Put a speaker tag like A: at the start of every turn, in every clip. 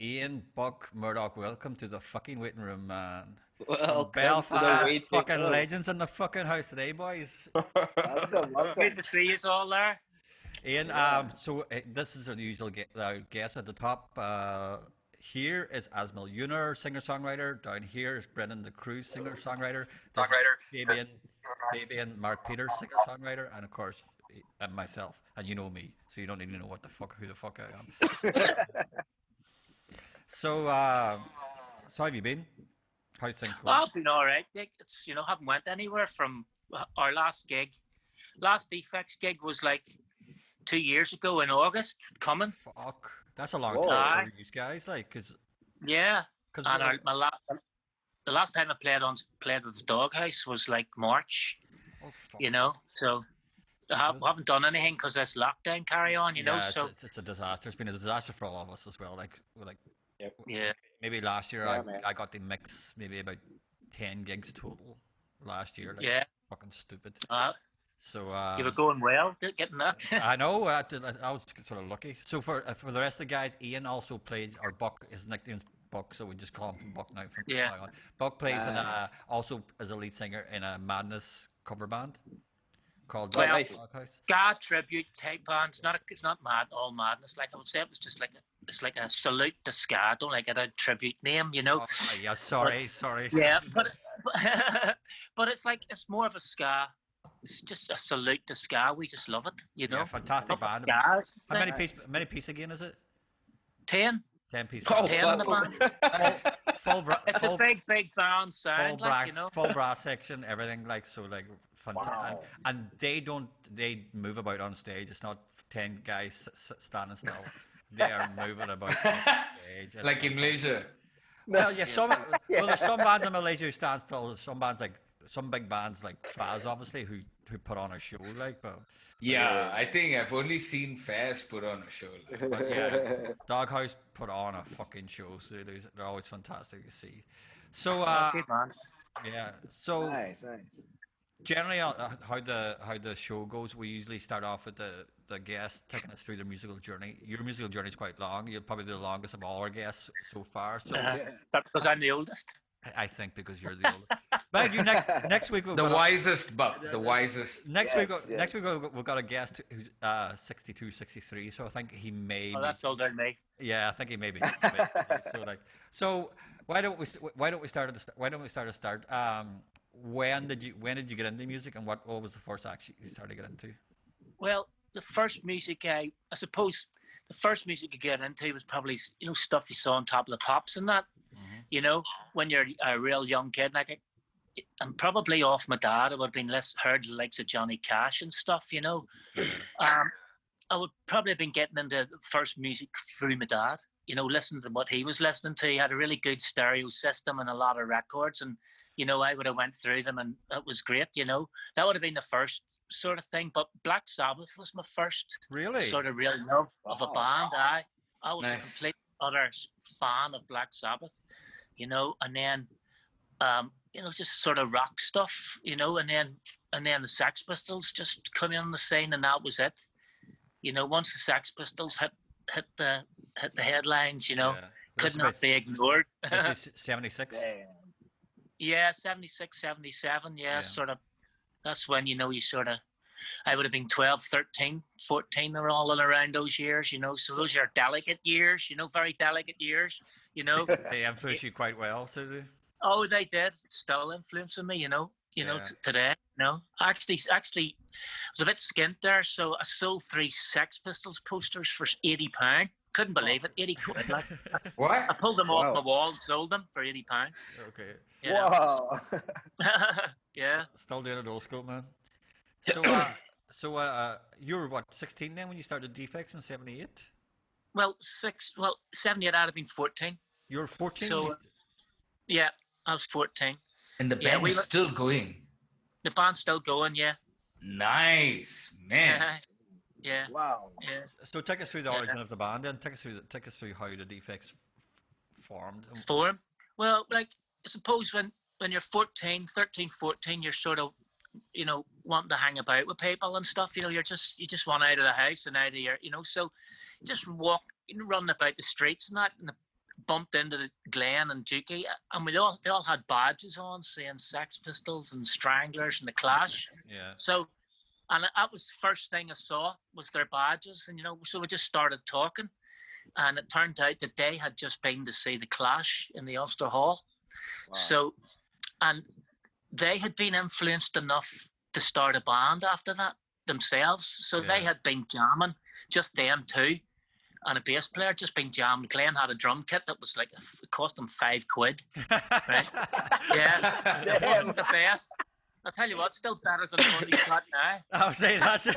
A: Ian, Buck, Murdoch, welcome to the fucking waiting room, man. From
B: Welcome to the
A: Belfast,
B: waiting
A: fucking
B: room.
A: legends in the fucking house today, boys.
C: Welcome,
D: Good
C: welcome.
D: to see you all there.
A: Ian,
C: Yeah.
A: this is our usual guest at the top. Here is Asmel Uner, singer-songwriter. Down here is Brendan the Cruz, singer-songwriter. This is Fabian Mark Peters, singer-songwriter, and of course, and myself. And you know me, so you don't need to know who the fuck I am. So how have you been? How's things going?
D: Well, I've been all right. It's haven't went anywhere from our last gig. Last Defects gig was like 2 years ago in August. Coming.
A: Fuck, that's a long
C: Whoa.
A: time for you guys, like,
D: Yeah.
A: cause
D: And
A: we're-
D: the last time I played with the Doghouse was like March.
A: oh, fuck.
D: So I haven't done anything because this lockdown carry on.
A: Yeah,
D: So
A: it's a disaster. It's been a disaster for all of us as well. Like
D: yeah.
A: maybe last year
C: Yeah, man.
A: I got to mix maybe about 10 gigs total last year. Like,
D: Yeah.
A: fucking stupid. So
D: You were going well getting that.
A: I know I was sort of lucky. So for the rest of the guys, Ian also plays, or Buck, his nickname's Buck, so we just call him Buck now from
D: Yeah.
A: now on. Buck plays in
C: Nice.
A: also as a lead singer in a Madness cover band called
D: Well,
B: nice.
A: Doghouse.
D: Ska tribute type band. It's not all madness. Like I would say, it was just like it's like a salute to ska. Don't like it a tribute name,
A: Oh, yeah, sorry.
D: Yeah, but but it's more of a ska. It's just a salute to ska. We just love it,
A: Yeah, fantastic band.
D: Ska, it's
A: How
D: like
A: many piece again is it?
D: 10,
A: 10-piece
B: Oh,
A: band.
D: 10 in the band. It's a big band sound,
A: full brass section, everything like so, like fantastic.
C: Wow.
A: And they move about on stage. It's not 10 guys standing still. They are moving about on stage. It's
B: Like in Malaysia.
A: well, yeah, well, there's some bands in Malaysia who stand still. There's some big bands like Faz, obviously, who put on a show, like, but
B: Yeah, I think I've only seen Fairs put on a show. Like.
A: yeah, Doghouse put on a fucking show, so they're always fantastic to see. So,
D: Good man.
A: yeah, so
C: Nice.
A: generally, how the show goes, we usually start off with the guest taking us through their musical journey. Your musical journey is quite long. You're probably the longest of all our guests so far. So
D: That's because I'm the oldest.
A: I think because you're the oldest. But you next week we've
B: The
A: got
B: wisest, Buck. The wisest.
A: next
C: Yes,
A: week
C: yes.
A: next week we've got a guest who's 62, 63. So I think he may.
D: Oh,
A: be,
D: that's older than me.
A: yeah, I think he may be. So why don't we start at the start? Why don't we start at the start? When did you get into music, and what was the first act you started to get into?
D: Well, the first music I suppose the first music you get into was probably stuff you saw on Top of the Pops and that. When you're a real young kid, like I'm probably off my dad. I would have been heard the likes of Johnny Cash and stuff. I would probably have been getting into the first music through my dad. Listening to what he was listening to. He had a really good stereo system and a lot of records, and I would have went through them, and it was great. That would have been the first sort of thing. But Black Sabbath was my first
A: Really?
D: sort of real love of a
C: Wow.
D: band. I was a
B: Nice.
D: complete utter fan of Black Sabbath, and then just sort of rock stuff, and then the Sex Pistols just come in on the scene, and that was it. Once the Sex Pistols hit the headlines, could not be ignored.
A: 76.
C: Damn.
D: Yeah, 76, 77,
A: Yeah.
D: sort of. That's when, I would have been 12, 13, 14, or all in around those years, so those are delicate years, very delicate years,
A: They influenced you quite well, so they.
D: Oh, they did. It's still influencing me,
A: Yeah.
D: today. Actually, I was a bit skint there, so I sold 3 Sex Pistols posters for £80. Couldn't believe it, 80 quid. Like,
B: What?
D: I pulled them off
C: Wow.
D: my wall, sold them for £80.
A: Okay.
C: Wow.
D: Yeah.
A: Still doing it old school, man. So, you were what, 16 then when you started Defects in 78?
D: Well, 78, I'd have been 14.
A: You were 14.
D: So, yeah, I was 14.
B: And the
D: Yeah,
B: band
D: we
B: is
D: were-
B: still going.
D: The band's still going, yeah.
B: Nice, man.
D: Yeah,
C: Wow.
D: yeah.
A: So take us through the
D: Yeah.
A: origin of the band, then take us through how the Defects formed.
D: Form. Well, like, I suppose when you're 14, 13, 14, you're sort of, wanting to hang about with people and stuff, you just want out of the house and out of your, so just walk, run about the streets and that, and bumped into the Glenn and Dukey, and they all had badges on saying Sex Pistols and Stranglers and the Clash.
A: Yeah.
D: So, and that was the first thing I saw was their badges, and so we just started talking, and it turned out that they had just been to see the Clash in the Ulster Hall.
C: Wow.
D: So, and they had been influenced enough to start a band after that themselves. So they had been jamming, just them two, and a bass player just been jamming. Glenn had a drum kit that was like, it cost him £5, right? Yeah, it wasn't the best. I'll tell you what, still better than the one he's got now.
A: I'll say that.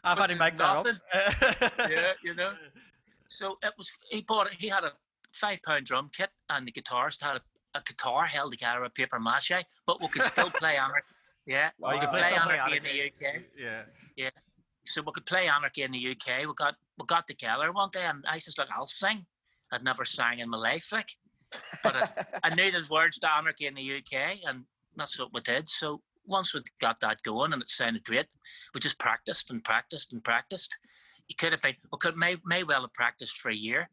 A: I've had to make that up.
D: Yeah, So it was, he had a £5 drum kit, and the guitarist had a guitar held together with paper mache, but we could still play Anarchy. Yeah,
A: Oh, you can
D: play
A: play
D: Anarchy in the UK.
A: Yeah.
D: So we could play Anarchy in the UK. We got together one day, and I says, "Look, I'll sing." I'd never sang in my life, like, but I knew the words to Anarchy in the UK, and that's what we did. So once we got that going, and it sounded great, we just practiced and practiced and practiced. You could have been, may well have practiced for a year.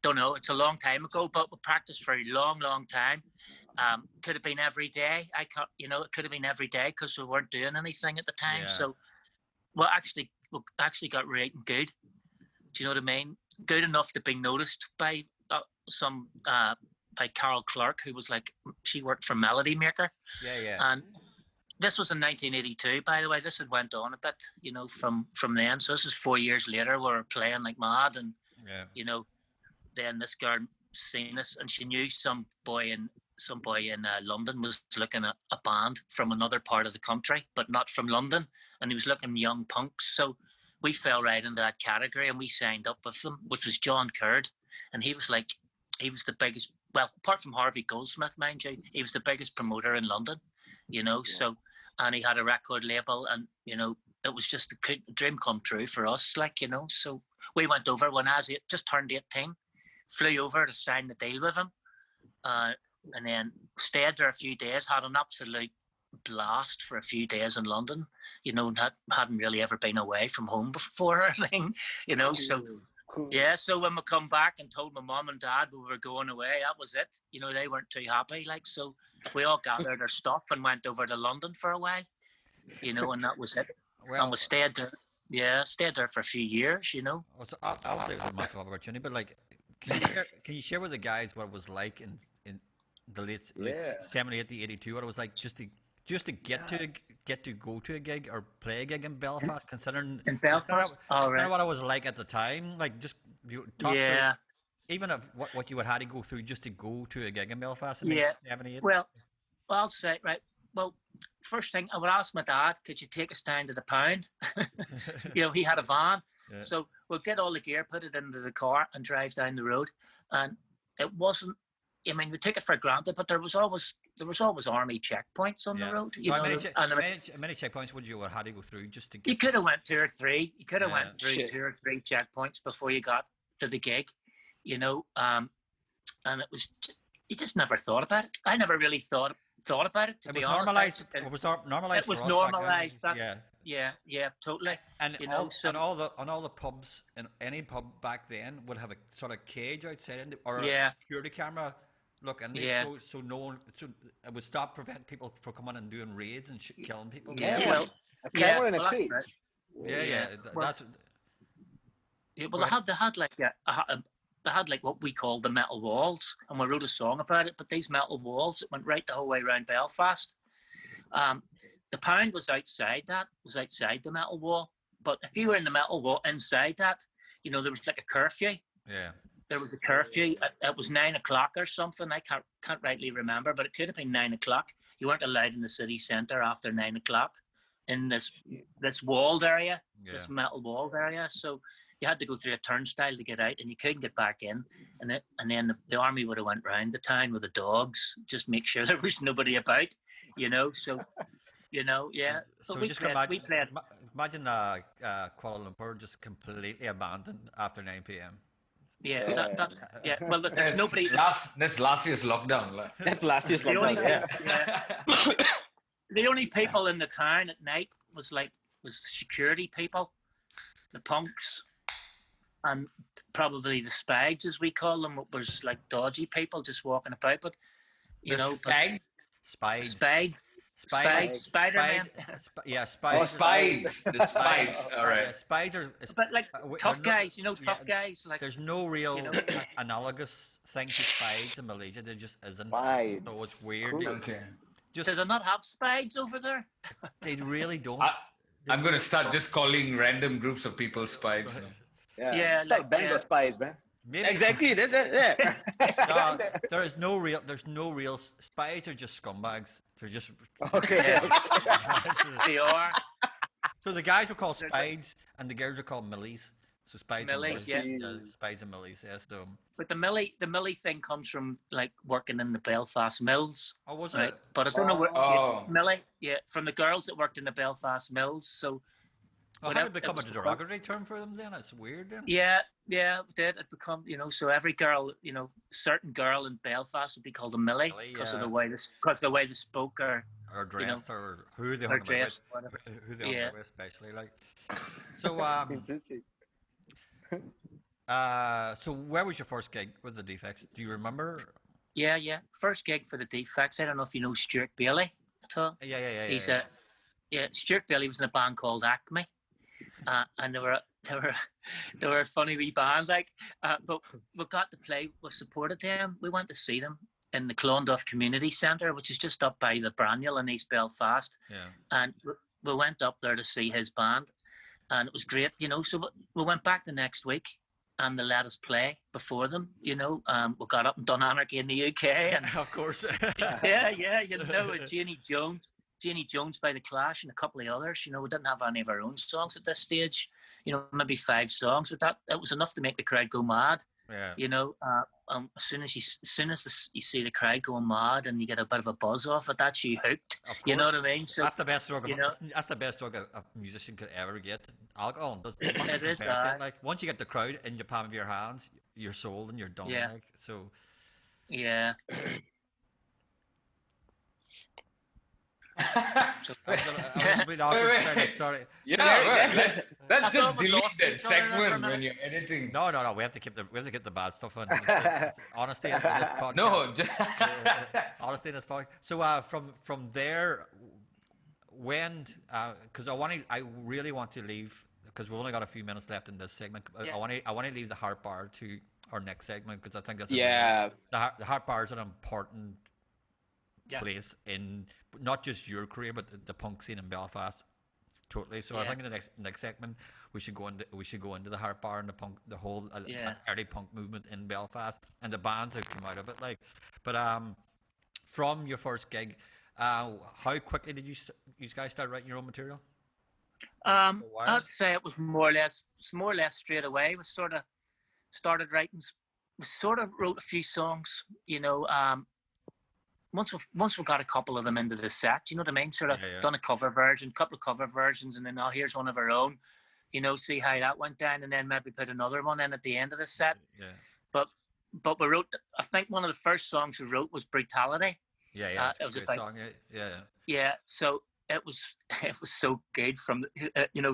D: Don't know. It's a long time ago, but we practiced for a long, long time. Could have been every day. It could have been every day because we weren't doing anything at the time.
A: Yeah.
D: So we actually got right and good. Do you know what I mean? Good enough to be noticed by by Carol Clark, who was like, she worked for Melody Maker.
A: Yeah.
D: And this was in 1982, by the way. This had went on a bit, from then. So this is 4 years later. We were playing like mad, and then this girl seen us, and she knew some boy in London was looking at a band from another part of the country, but not from London, and he was looking young punks. So we fell right into that category, and we signed up with them, which was John Curd, and he was the biggest. Well, apart from Harvey Goldsmith, mind you, he was the biggest promoter in London. So, and he had a record label, and it was just a dream come true for us, So we went over when I was just turned 18, flew over to sign the deal with him, and then stayed there a few days, had an absolute blast for a few days in London, hadn't really ever been away from home before or anything, so
C: Cool.
D: yeah, so when we come back and told my mum and dad we were going away, that was it. They weren't too happy, so we all gathered our stuff and went over to London for a while, and that was it.
A: Well,
D: and we stayed there for a few years,
A: So obviously it was a massive opportunity, but can you share with the guys what it was like in the late 78 to 82, what it was like just to get to go to a gig or play a gig in Belfast, considering
D: Belfast,
A: considering what it was like at the time, just you talk through, even of what you would have to go through just to go to a gig in Belfast in 78.
D: Well, I'll say, right. Well, first thing I would ask my dad, could you take us down to the Pound? He had a van, so we'll get all the gear, put it into the car, and drive down the road. And it wasn't. I mean, we took it for granted, but there was always army checkpoints on the road.
A: How many checkpoints would you have had to go through just to get?
D: You could have went 2 or 3. You could have went through 2 or 3 checkpoints before you got to the gig. And it was, you just never thought about it. I never really thought about it. To be honest,
A: it was normalized.
D: It was normalized. Yeah, totally.
A: And all the pubs, and any pub back then would have a sort of cage outside, or a security camera looking. So no one, it would prevent people from coming and doing raids and killing people.
C: A camera in a cage.
A: That's.
D: Well, they had like what we call the metal walls, and we wrote a song about it. But these metal walls, it went right the whole way around Belfast. The Pound was outside the metal wall. But if you were in the metal wall inside that, there was like a curfew.
A: Yeah.
D: There was a curfew. It was 9 o'clock or something. I can't rightly remember, but it could have been 9 o'clock. You weren't allowed in the city centre after 9 o'clock in this walled area, this metal walled area. So you had to go through a turnstile to get out, and you couldn't get back in. And then the army would have went round the town with the dogs, just make sure there was nobody about, So,
A: So we played. Imagine Kuala Lumpur just completely abandoned after 9 p.m.
D: Yeah, that's Well, there's nobody.
B: That's last year's lockdown.
C: That's last year's lockdown.
D: The only people in the town at night was security people, the punks, and probably the spags, as we call them, was like dodgy people just walking about. But you know,
B: spag?
A: Spides.
D: Spider-Man.
A: Yeah,
B: Oh,
A: spides.
B: spides. The spides. All
A: Yeah,
B: right.
A: spides are.
D: But like tough
A: they're not-
D: guys, you know, tough guys. Like
A: There's no real
D: you know.
A: analogous thing to spides in Malaysia. There just isn't.
C: Spides.
A: So it's weird.
C: Cool.
B: Okay.
D: Do they not have spides over there?
A: They really don't.
B: I'm going to start just calling random groups of people spides.
D: Yeah,
C: Stop
D: like,
C: Bengal spies, man.
A: Maybe
C: Exactly. Yeah.
A: no, there's no real spies are just scumbags. They're just
C: Okay.
D: They are.
A: So the guys are called spies and the girls are called millies. So spies
D: Millies,
A: and
D: yeah.
A: millies. Spies and millies, yes. So.
D: But the Millie thing comes from like working in the Belfast mills.
A: Oh, was
D: right?
A: it?
D: But I don't know where
B: Oh.
D: Millie, from the girls that worked in the Belfast mills. So
A: Well, how did it become a derogatory term for them then? It's weird then.
D: Yeah, it did. It become, so every girl, certain girl in Belfast would be called a Millie because of the way they spoke or
A: dressed or who they hung about with, who they hung about with, especially like. So so where was your first gig with the Defects? Do you remember?
D: Yeah. First gig for the Defects. I don't know if you know Stuart Bailey at all.
A: Yeah.
D: Stuart Bailey was in a band called Acme. And they were a funny wee band, but we got to play. We supported them. We went to see them in the Clonduff Community Centre, which is just up by the Braniel in East Belfast. Yeah. And we went up there to see his band, and it was great, So we went back the next week, and they let us play before them. We got up and done Anarchy in the UK, and
A: of course.
D: yeah, Janie Jones by The Clash and a couple of others. We didn't have any of our own songs at this stage. Maybe 5 songs, but that was enough to make the crowd go mad. Yeah. As soon as you see the crowd going mad and you get a bit of a buzz off it, that's you hooked. You know what I mean? So
A: that's the best drug. That's the best drug a musician could ever get. Alcohol.
D: It is.
A: Like once you get the crowd in the palm of your hands, you're sold and you're done.
D: Yeah.
A: Like, so.
D: Yeah.
A: Wait. Sorry.
B: Yeah, let's just delete that segment when you're editing.
A: No. We have to get the bad stuff in. Honesty in this podcast.
B: No.
A: Honesty in this podcast. So from there, when because I really want to leave because we've only got a few minutes left in this segment. I want to leave the Heart Bar to our next segment because I think that's the Heart Bar is an important place in not just your career but the punk scene in Belfast totally. So I think in the next segment we should go into the Heart Bar and the whole early punk movement in Belfast and the bands that come out of it. But from your first gig, how quickly did you guys start writing your own material?
D: I'd say it was more or less straight away. We sort of started writing. We sort of wrote a few songs, Once we got a couple of them into the set, you know what I mean? Sort of done a couple of cover versions, and then here's one of our own, see how that went down, and then maybe put another one in at the end of the set. Yeah. But we wrote. I think one of the first songs we wrote was "Brutality."
A: Yeah.
D: It was
A: a
D: a
A: song. Yeah.
D: Yeah. So it was so good from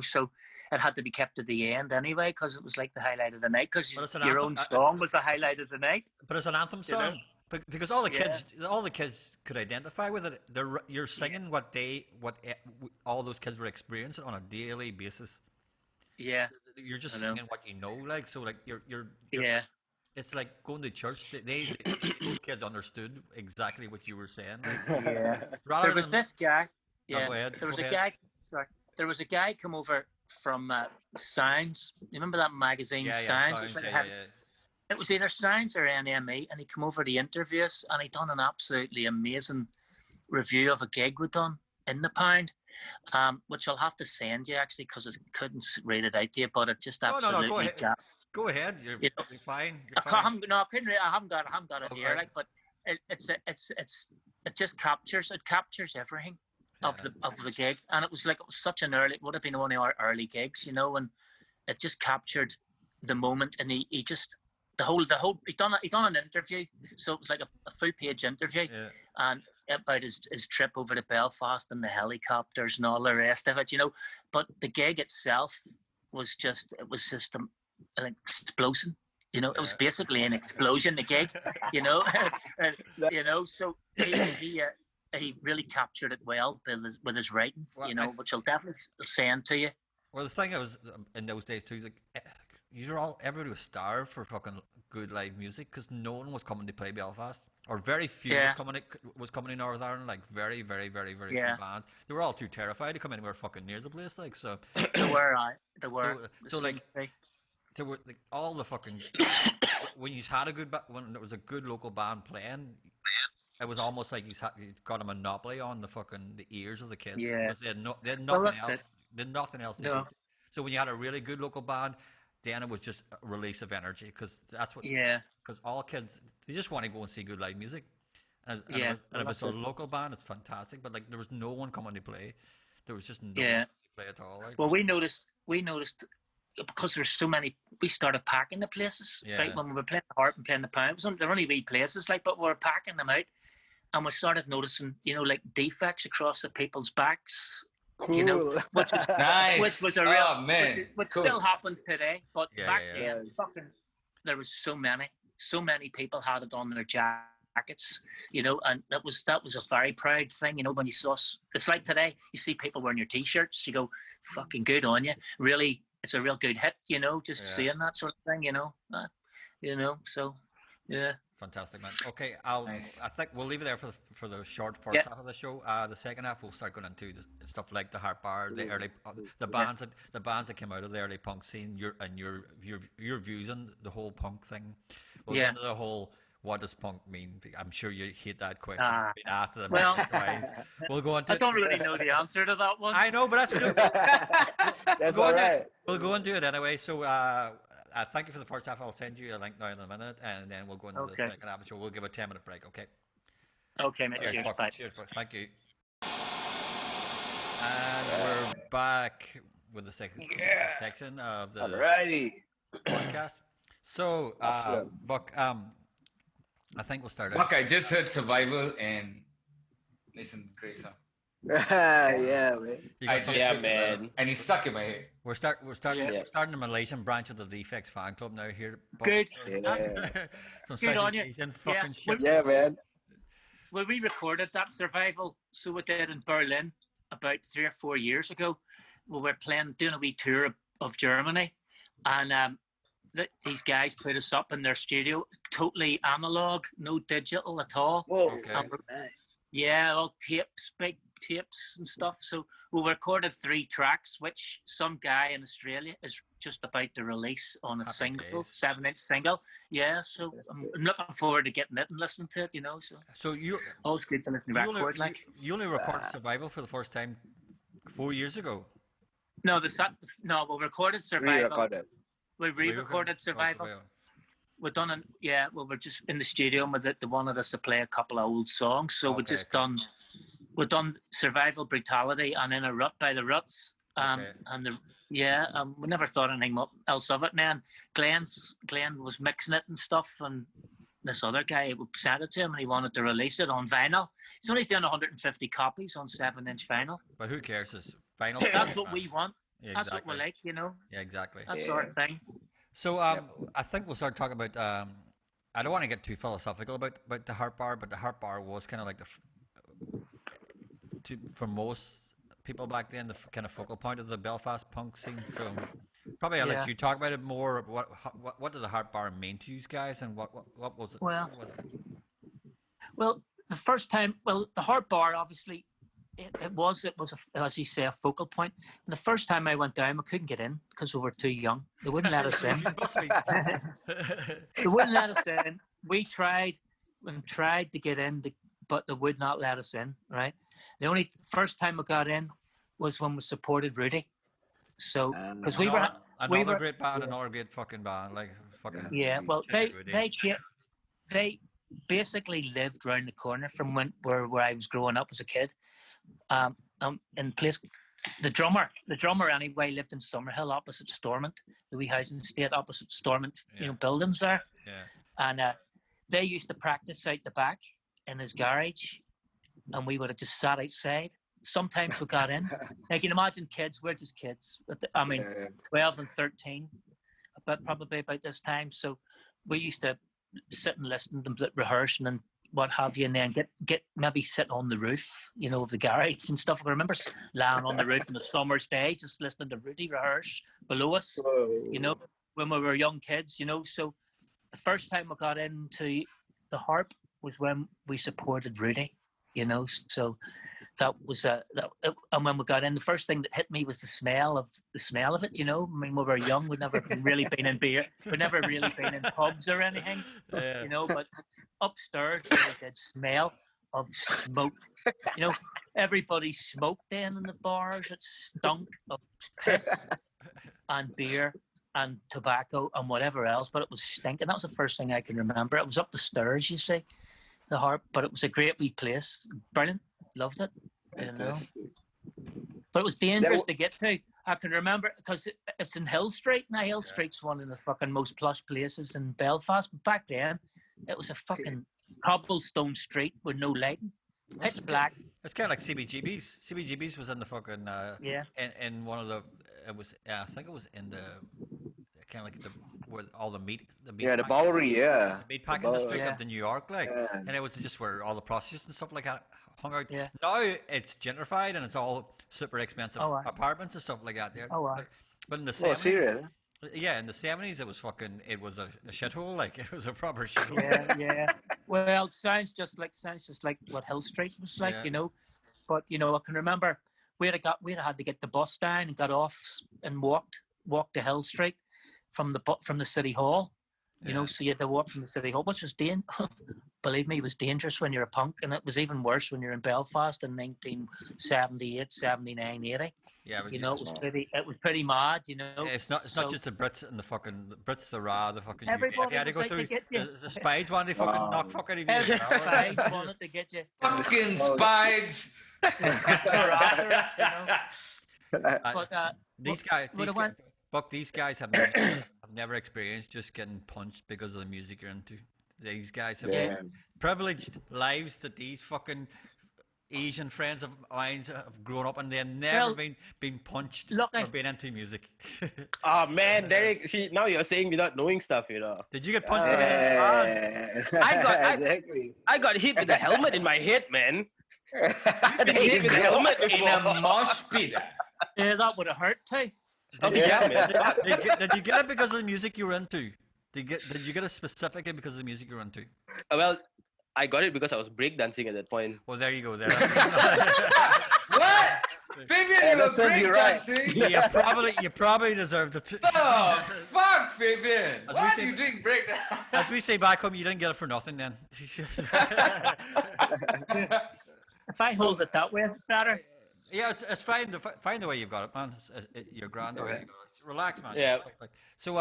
D: so it had to be kept at the end anyway because it was like the highlight of the night because your own song was the highlight of the night.
A: But it's an anthem song. Because all the kids could identify with it. You're singing what all those kids were experiencing on a daily basis.
D: Yeah,
A: you're just singing what you know, like so, like you're It's like going to church. Those kids understood exactly what you were saying. Like,
D: there was this guy. Yeah,
A: go ahead,
D: there was a guy. Sorry, there was a guy come over from Signs. You remember that magazine, Signs? It was either Science or NME, and he came over to interview us, and he done an absolutely amazing review of a gig we done in the Pound, which I'll have to send you actually because I couldn't read it out to you, but it just absolutely.
A: No, go ahead. You're fine.
D: I haven't got it here, like, but it just captures everything of the gig, and it was such an early. It would have been one of our early gigs, and it just captured the moment, and he just. The whole he done an interview, so it was like a full page interview, and about his trip over to Belfast and the helicopters and all the rest of it, But the gig itself was just an explosion, You know, it was
A: Yeah.
D: basically an explosion, the gig, you know. And, you know, so he really captured it well with his writing,
A: Well,
D: you know, which I'll definitely send to you.
A: Well, the thing was in those days too, like everybody was starved for fucking good live music because no one was coming to play Belfast, or very few
D: Yeah.
A: was coming in Northern Ireland. Like very, very, very, very
D: Yeah.
A: few bands. They were all too terrified to come anywhere fucking near the place. Like so,
D: There were, there were.
A: so like, there were like all the fucking when you had a good when there was a good local band playing, it was almost like you got a monopoly on the ears of the kids
D: Yeah.
A: because they had
D: Well,
A: nothing
D: that's
A: else.
D: it.
A: They had nothing else to
D: No.
A: hear. So when you had a really good local band, then it was just a release of energy because that's what.
D: Yeah.
A: Because all kids they just want to go and see good live music, and
D: Yeah,
A: if
D: well,
A: it's a
D: that's it.
A: local band, it's fantastic. But like there was no one coming to play. There was just no
D: Yeah.
A: one to play at all. Like
D: Well, we noticed because there's so many. We started packing the places, right?
A: Yeah.
D: When we were playing the harp and playing the piano, they're only wee places, like, but we were packing them out, and we started noticing, you know, like defects across the people's backs,
C: Cool.
D: you know, which was
B: Nice.
D: which was a real,
B: Oh man.
D: which
B: Cool.
D: still happens today. But
A: Yeah,
D: back
A: yeah,
D: then, fucking, there was so many people had it on their jackets, you know, and that was a very proud thing, you know. When you saw, it's like today, you see people wearing your t-shirts, you go, fucking good on you. Really, it's a real good hit, you know, just
A: Yeah.
D: seeing that sort of thing, you know. So yeah.
A: Fantastic, man. Okay,
B: Nice.
A: I think we'll leave it there for the short first
D: Yeah.
A: half of the show. The second half we'll start going into the stuff like the harp bar, the early the bands that came out of the early punk scene. Your views on the whole punk thing. We'll
D: Yeah.
A: go into the whole what does punk mean. I'm sure you hate that question.
D: Ah.
A: Been asked them
D: Well,
A: twice. We'll go into.
D: I don't really know the answer to that one.
A: I know, but that's good.
C: That's
A: We'll
C: all
A: go into
C: right.
A: it. We'll go into it anyway. So thank you for the first half. I'll send you a link now in a minute, and then we'll go into the
D: Okay.
A: second half. So we'll give a 10-minute break. Okay.
D: Okay, mate. Cheers.
A: Buck.
D: Bye.
A: Cheers, Buck. Thank you. And we're back with the second section of the
C: Alrighty.
A: podcast. So,
C: Awesome.
A: Buck, I think we'll start out.
B: Fuck, I just heard Survival and listen, great song.
C: Yeah, man.
A: You
B: I
A: got some-
B: just
E: Yeah,
B: heard Survival,
E: man.
B: and it's stuck in my head.
A: we're starting
E: Yeah.
A: the Malaysian branch of the Defects fan club now here. Buck.
D: Good.
C: Yeah.
A: Some
D: Good on you.
A: Southeast Asian fucking
D: Yeah.
A: shit.
C: Yeah, man.
D: When we recorded that Survival, so we did in Berlin about 3 or 4 years ago. We were doing a wee tour of Germany, and these guys put us up in their studio, totally analog, no digital at all.
C: Whoa.
A: Okay.
C: Nice.
D: Yeah, all tapes, big tapes and stuff. So we recorded 3 tracks, which some guy in Australia is just about to release on a
A: Happy
D: single,
A: days.
D: 7-inch single. Yeah, so I'm looking forward to getting it and listening to it, you know. So
A: So you
D: always good to listen to record, like.
A: you only recorded Survival for the first time 4 years ago.
D: No, we recorded Survival.
C: Re-recorded.
D: We re-recorded Survival. We've done it. Yeah, well, we're just in the studio with it. They wanted us to play a couple of old songs, so
A: Okay, okay.
D: we've done Survival, Brutality, and In a Rut by the Ruts.
A: Okay.
D: And we never thought anything else of it. And then Glenn was mixing it and stuff, and this other guy, we sent it to him, and he wanted to release it on vinyl. He's only doing 150 copies on 7-inch vinyl.
A: But who cares? It's final.
D: That's what we want.
A: Yeah,
D: That's what
A: exactly.
D: we like, you know.
A: Yeah, exactly.
D: That
C: Yeah.
D: sort of thing.
A: So I think we'll start talking about. I don't want to get too philosophical about the harp bar, but the harp bar was kind of like for most people back then, the kind of focal point of the Belfast punk scene. So probably I'll
D: Yeah.
A: let you talk about it more. What does the harp bar mean to you guys, and what was it?
D: Well,
A: what was it?
D: Well, the first time, the harp bar, obviously, it was as you say, a focal point. And the first time I went down, we couldn't get in because we were too young. They wouldn't let us in.
A: You must be-
D: They wouldn't let us in. We tried to get in, but they would not let us in. Right. The only first time we got in was when we supported Rudy. So because we were.
A: another great band, another great fucking band, like fucking.
D: Yeah, well,
A: Check it, Rudy.
D: they basically lived round the corner from where I was growing up as a kid. In place, the drummer anyway lived in Summerhill opposite Stormont, the wee housing estate opposite Stormont,
A: Yeah.
D: buildings there.
A: Yeah.
D: And they used to practice out the back in his garage, and we would have just sat outside. Sometimes we got in. Like, you can imagine kids, we're just kids. 12 and 13, but probably about this time. So we used to sit and listen to them rehearsing and what have you, and then get maybe sit on the roof, of the garage and stuff. I remember lying on the roof on a summer's day, just listening to Rudy rehearse below us,
C: Whoa.
D: when we were young kids, So the first time I got into the harp was when we supported Rudy, So that was and when we got in, the first thing that hit me was the smell of it. I mean, we were young, we'd never really been in beer, we'd never really been in pubs or anything, But upstairs really did smell of smoke. Everybody smoked then in the bars. It stunk of piss and beer and tobacco and whatever else, but it was stinking. That was the first thing I can remember. It was up the stairs, you see, the harp, but it was a great wee place. Brilliant. Loved it, But it was dangerous to get to. I can remember because it's in Hill Street. Now, Hill Street's one of the fucking most plush places in Belfast. But back then, it was a fucking cobblestone street with no lighting. Pitch black.
A: It's kind of like CBGB's. CBGB's was in the fucking in one of the. It was I think it was in the kind of like where all the meat. The
C: Bowery,
A: the meat packing district of the New York, and it was just where all the prostitutes and stuff like that hung out.
D: Yeah.
A: Now it's gentrified and it's all super expensive apartments and stuff like that there. But in the 70s, in the 70s it was a shithole, like it was a proper shithole.
D: Yeah. Well, it sounds just like what Hill Street was like, But I can remember we had to get the bus down and got off and walked to Hill Street from the city hall. So you had to walk from the city hall, which was believe me, it was dangerous when you're a punk, and it was even worse when you're in Belfast in 1978, 79, 80.
A: Yeah, but
D: it was pretty mad,
A: It's not just the Brits and the Brits, the Ra, the fucking.
D: Everybody
A: if you had to go
D: was
A: through
D: like to get you.
A: the spies wanted to fucking knock fucking of you.
D: Every spies wanted to get you.
B: Fucking spies.
D: But
A: these guys have never experienced just getting punched because of the music you're into. These guys have privileged lives that these fucking Asian friends of mine have grown up and they've never been punched or been into music.
E: Oh man, Derek, see, now you're saying without knowing stuff,
A: Did you get punched?
E: I got hit with a helmet in my head, man. Hit with a helmet
B: in a mosh pit.
D: Yeah, that would have hurt too.
A: Did you get it because of the music you were into? Did you get it specifically because of the music you were into?
E: Well, I got it because I was breakdancing at that point.
A: Well, there you go. There.
B: What? Fabian, you were breakdancing?
A: You probably deserved it.
B: Oh, fuck, Fabian. Why are you doing breakdance?
A: As we say back home, you didn't get it for nothing then.
D: If I hold it that way, it's better.
A: Yeah, it's fine. Find the way you've got it, man. You're grand the way you got it. Relax, man.
E: Yeah.
A: So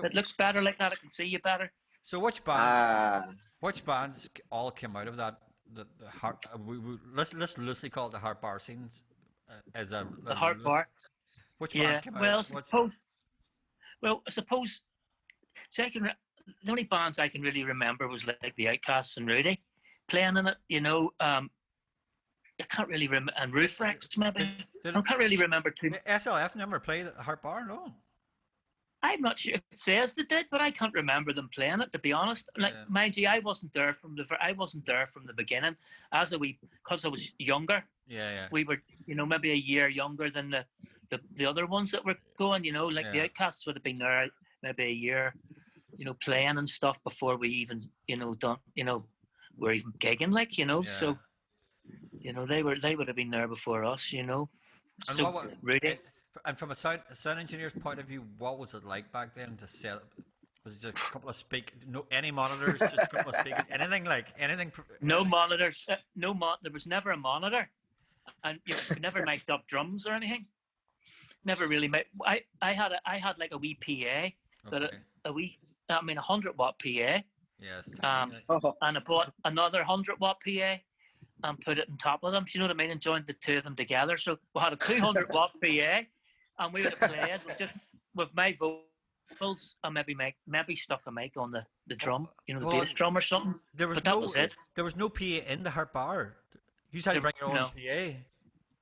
D: it looks better like that. I can see you better.
A: So which bands all came out of that? The harp. Let's loosely call it the harp bar scene. The
D: harp bar.
A: Which bands came out?
D: I suppose. So the only bands I can really remember was like the Outcasts and Rudy playing in it. I can't really remember, and Roof Rex maybe. I can't really remember too.
A: SLF never played the harp bar, no.
D: I'm not sure. It says they did, but I can't remember them playing it. To be honest, mind you, I wasn't there from the beginning. Because I was younger.
A: Yeah.
D: We were, maybe a year younger than the other ones that were going. The Outcasts would have been there maybe a year, playing and stuff before we even, were even gigging, So. They would have been there before us, So, Rudy.
A: And from a sound engineer's point of view, what was it like back then to set up? Was it just a couple of any monitors, just a couple of speakers, anything?
D: No monitors. There was never a monitor, and you never mic'd up drums or anything. Never really. I had like a wee PA a 100-watt PA.
A: Yes.
D: And I bought another 100-watt PA. And put it on top of them, you know what I mean, and joined the two of them together. So we had a 200-watt PA, and we would have played with my vocals, and maybe stuck a mic on the drum, the bass drum or something. That was it.
A: There was no PA in the harp bar. You had to bring your own PA. You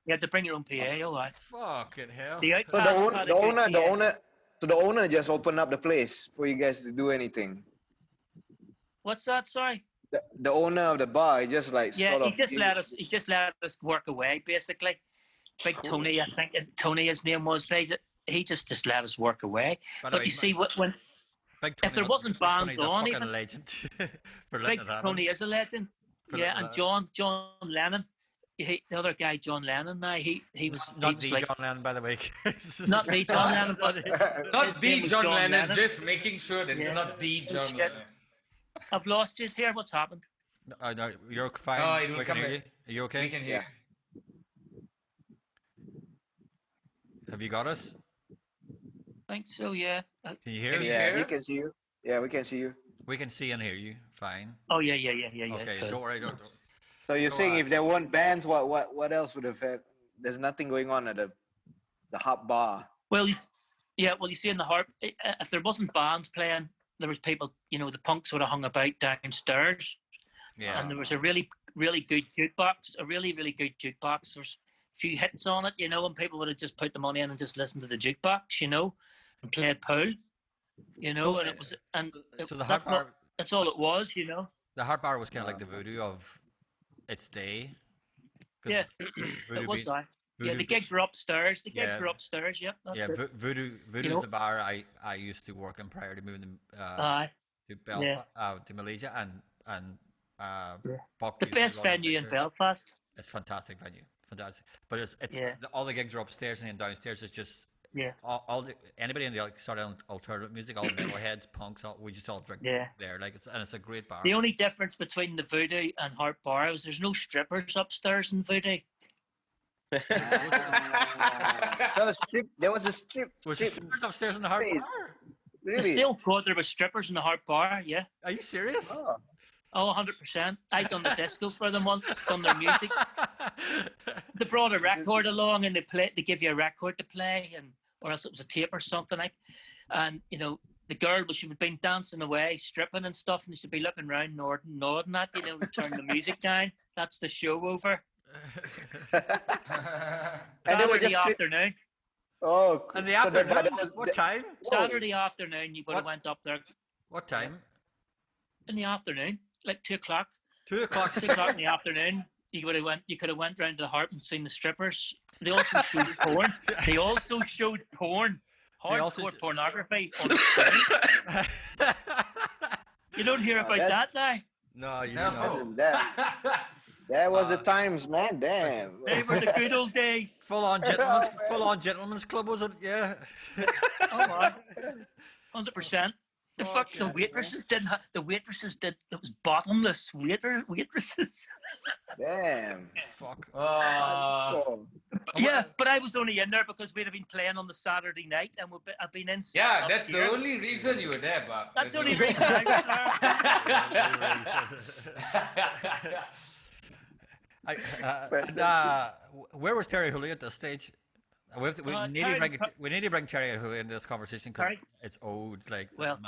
D: had to bring your own PA, all right.
A: Fucking hell.
C: The owner So the owner just opened up the place for you guys to do anything.
D: What's that? Sorry.
C: The owner of the bar, he just like
D: Yeah,
C: sort
D: he
C: of.
D: just let us. He just let us work away, basically. Big
C: Cool.
D: Tony, I think Tony, his name was. Right? He just let us work away.
A: By the
D: But
A: way,
D: you see, when
A: Big
D: if there
A: Tony-
D: wasn't
A: Big
D: bands
A: Tony's a
D: on,
A: fucking
D: even
A: legend for letting
D: Big
A: it happen.
D: Tony is a legend.
A: For
D: Yeah,
A: letting
D: and
A: it-
D: John Lennon, the other guy, John Lennon. Now he was
A: Not
D: he was
A: the
D: like
A: John Lennon, by the way.
D: not the John Lennon, but
B: Not
D: his
B: the
D: name was
B: John
D: John
B: Lennon,
D: Lennon.
B: just making sure that it's
D: Yeah.
B: not the
D: Oh,
B: John
D: shit.
B: Lennon.
D: I've lost you here. What's happened?
A: No, you're fine.
B: Oh, it will
A: we can
B: come
A: hear you.
B: back.
A: Are you okay?
B: We can hear.
A: Have you got us?
D: I think so. Yeah.
A: Can you hear
B: Can
A: us?
B: you
C: Yeah,
B: hear
C: we
B: us?
C: can see you. Yeah, we can see you.
A: We can see and hear you. Fine.
D: Oh yeah.
A: Okay,
D: Cool.
A: don't worry. Don't.
C: So you're
A: So,
C: saying
A: uh,
C: if there weren't bands, what else would have had? There's nothing going on at the hop bar.
D: Well, well, you see in the harp, if there wasn't bands playing, there was people. The punks would have hung about downstairs,
A: Yeah.
D: and there was a really, really good jukebox. A really, really good jukebox. There's a few hits on it, and people would have just put the money in and just listened to the jukebox, and played pool, and it was, and
A: So the hard bar,
D: that's all it was,
A: the hard bar was kind of like the voodoo of its day. 'Cause
D: Yeah,
A: voodoo
D: it was
A: be-
D: that. Yeah,
A: voodoo
D: the
A: be-
D: gigs were upstairs. The gigs
A: Yeah.
D: were upstairs. Yep. That's
A: Yeah,
D: it.
A: voodoo is
D: know-
A: the bar I used to work in prior to moving
D: Aye.
A: to Belfast, to Malaysia, and
D: Yeah.
A: Buck
D: The
A: used to
D: best
A: run it
D: venue in
A: upstairs.
D: Belfast.
A: It's a fantastic venue, fantastic. But it's
D: Yeah.
A: all the gigs are upstairs, and then downstairs it's just
D: Yeah.
A: anybody in the sort of alternative music, all metalheads, punks, we just all drink
D: Yeah.
A: there. Like it's a great bar.
D: The only difference between the Voodoo and Harp Bar is there's no strippers upstairs in Voodoo.
C: There was a strip.
A: Was there
C: strip.
A: strippers upstairs in the hard
C: Please.
A: bar?
D: The
C: Really?
D: Steel Quad, there was strippers in the Harp Bar, yeah.
A: Are you serious?
C: Oh.
D: Oh, 100%. I done the disco for them once, done their music. They brought a record along and they give you a record to play, or else it was a tape or something like. And the girl, she would been dancing away, stripping and stuff, and she'd be looking around, nodding at to turn the music down. That's the show over.
C: And they were
D: Saturday
C: just strip-
D: afternoon.
C: Oh.
A: In the
C: so that-
A: afternoon?
C: that was-
A: What time?
D: Saturday afternoon, you would have
A: What?
D: went up there
A: What time?
D: in the afternoon, like 2 o'clock.
A: 2 o'clock.
D: 2 o'clock in the afternoon, you could have went round to the harp and seen the strippers. They also showed porn. They also showed porn,
A: They also
D: hardcore
A: sh-
D: pornography on the screen. You don't hear about
C: that-
D: that now.
A: No, you
B: No.
A: don't know.
C: That was the times, man. Damn.
D: They were the good old days.
A: Full on gentlemen's club, was it? Yeah.
D: Oh my, 100%. The
A: Fucking
D: waitresses didn't have, the waitresses did, it was bottomless waitresses.
C: Damn.
A: Fuck.
C: Oh.
D: Yeah, but I was only in there because we'd have been playing on the Saturday night and I've been in.
B: Yeah,
D: up
B: that's
D: here.
B: the only reason you were there, Bob.
D: That's the only reason I was there.
A: Where was Terry Hooley at this stage? We need to bring Terry Hooley into this conversation because
D: Terry?
A: it's old. Like
D: Well-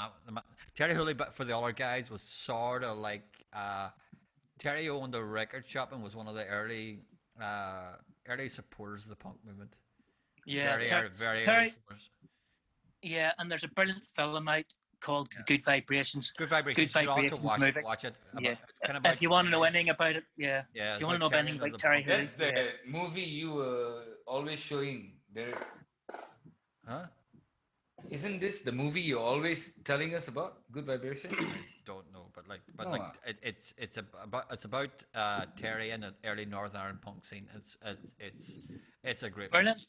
A: Terry Hooley, but for the other guys, was sort of like Terry owned a record shop and was one of the early supporters of the punk movement.
D: Yeah,
A: very
D: Terry-
A: early supporters.
D: Yeah, and there's a brilliant film out called Good Vibrations.
A: Good vibrations.
D: Good
A: You should also
D: Vibrations
A: watch
D: movie.
A: watch it.
D: Yeah.
A: It's kind of
D: If you want to know anything about it, yeah.
A: Yeah,
D: If you want to
A: about
D: know anything
A: Terry and
D: about
A: the
D: Terry
A: punk.
D: Hooley,
B: That's the movie you were always showing.
A: Huh?
B: Isn't this the movie you're always telling us about? Good Vibration?
A: Don't know, but
B: No,
A: it's about Terry and the early Northern Ireland punk scene. It's a great.
D: brilliant.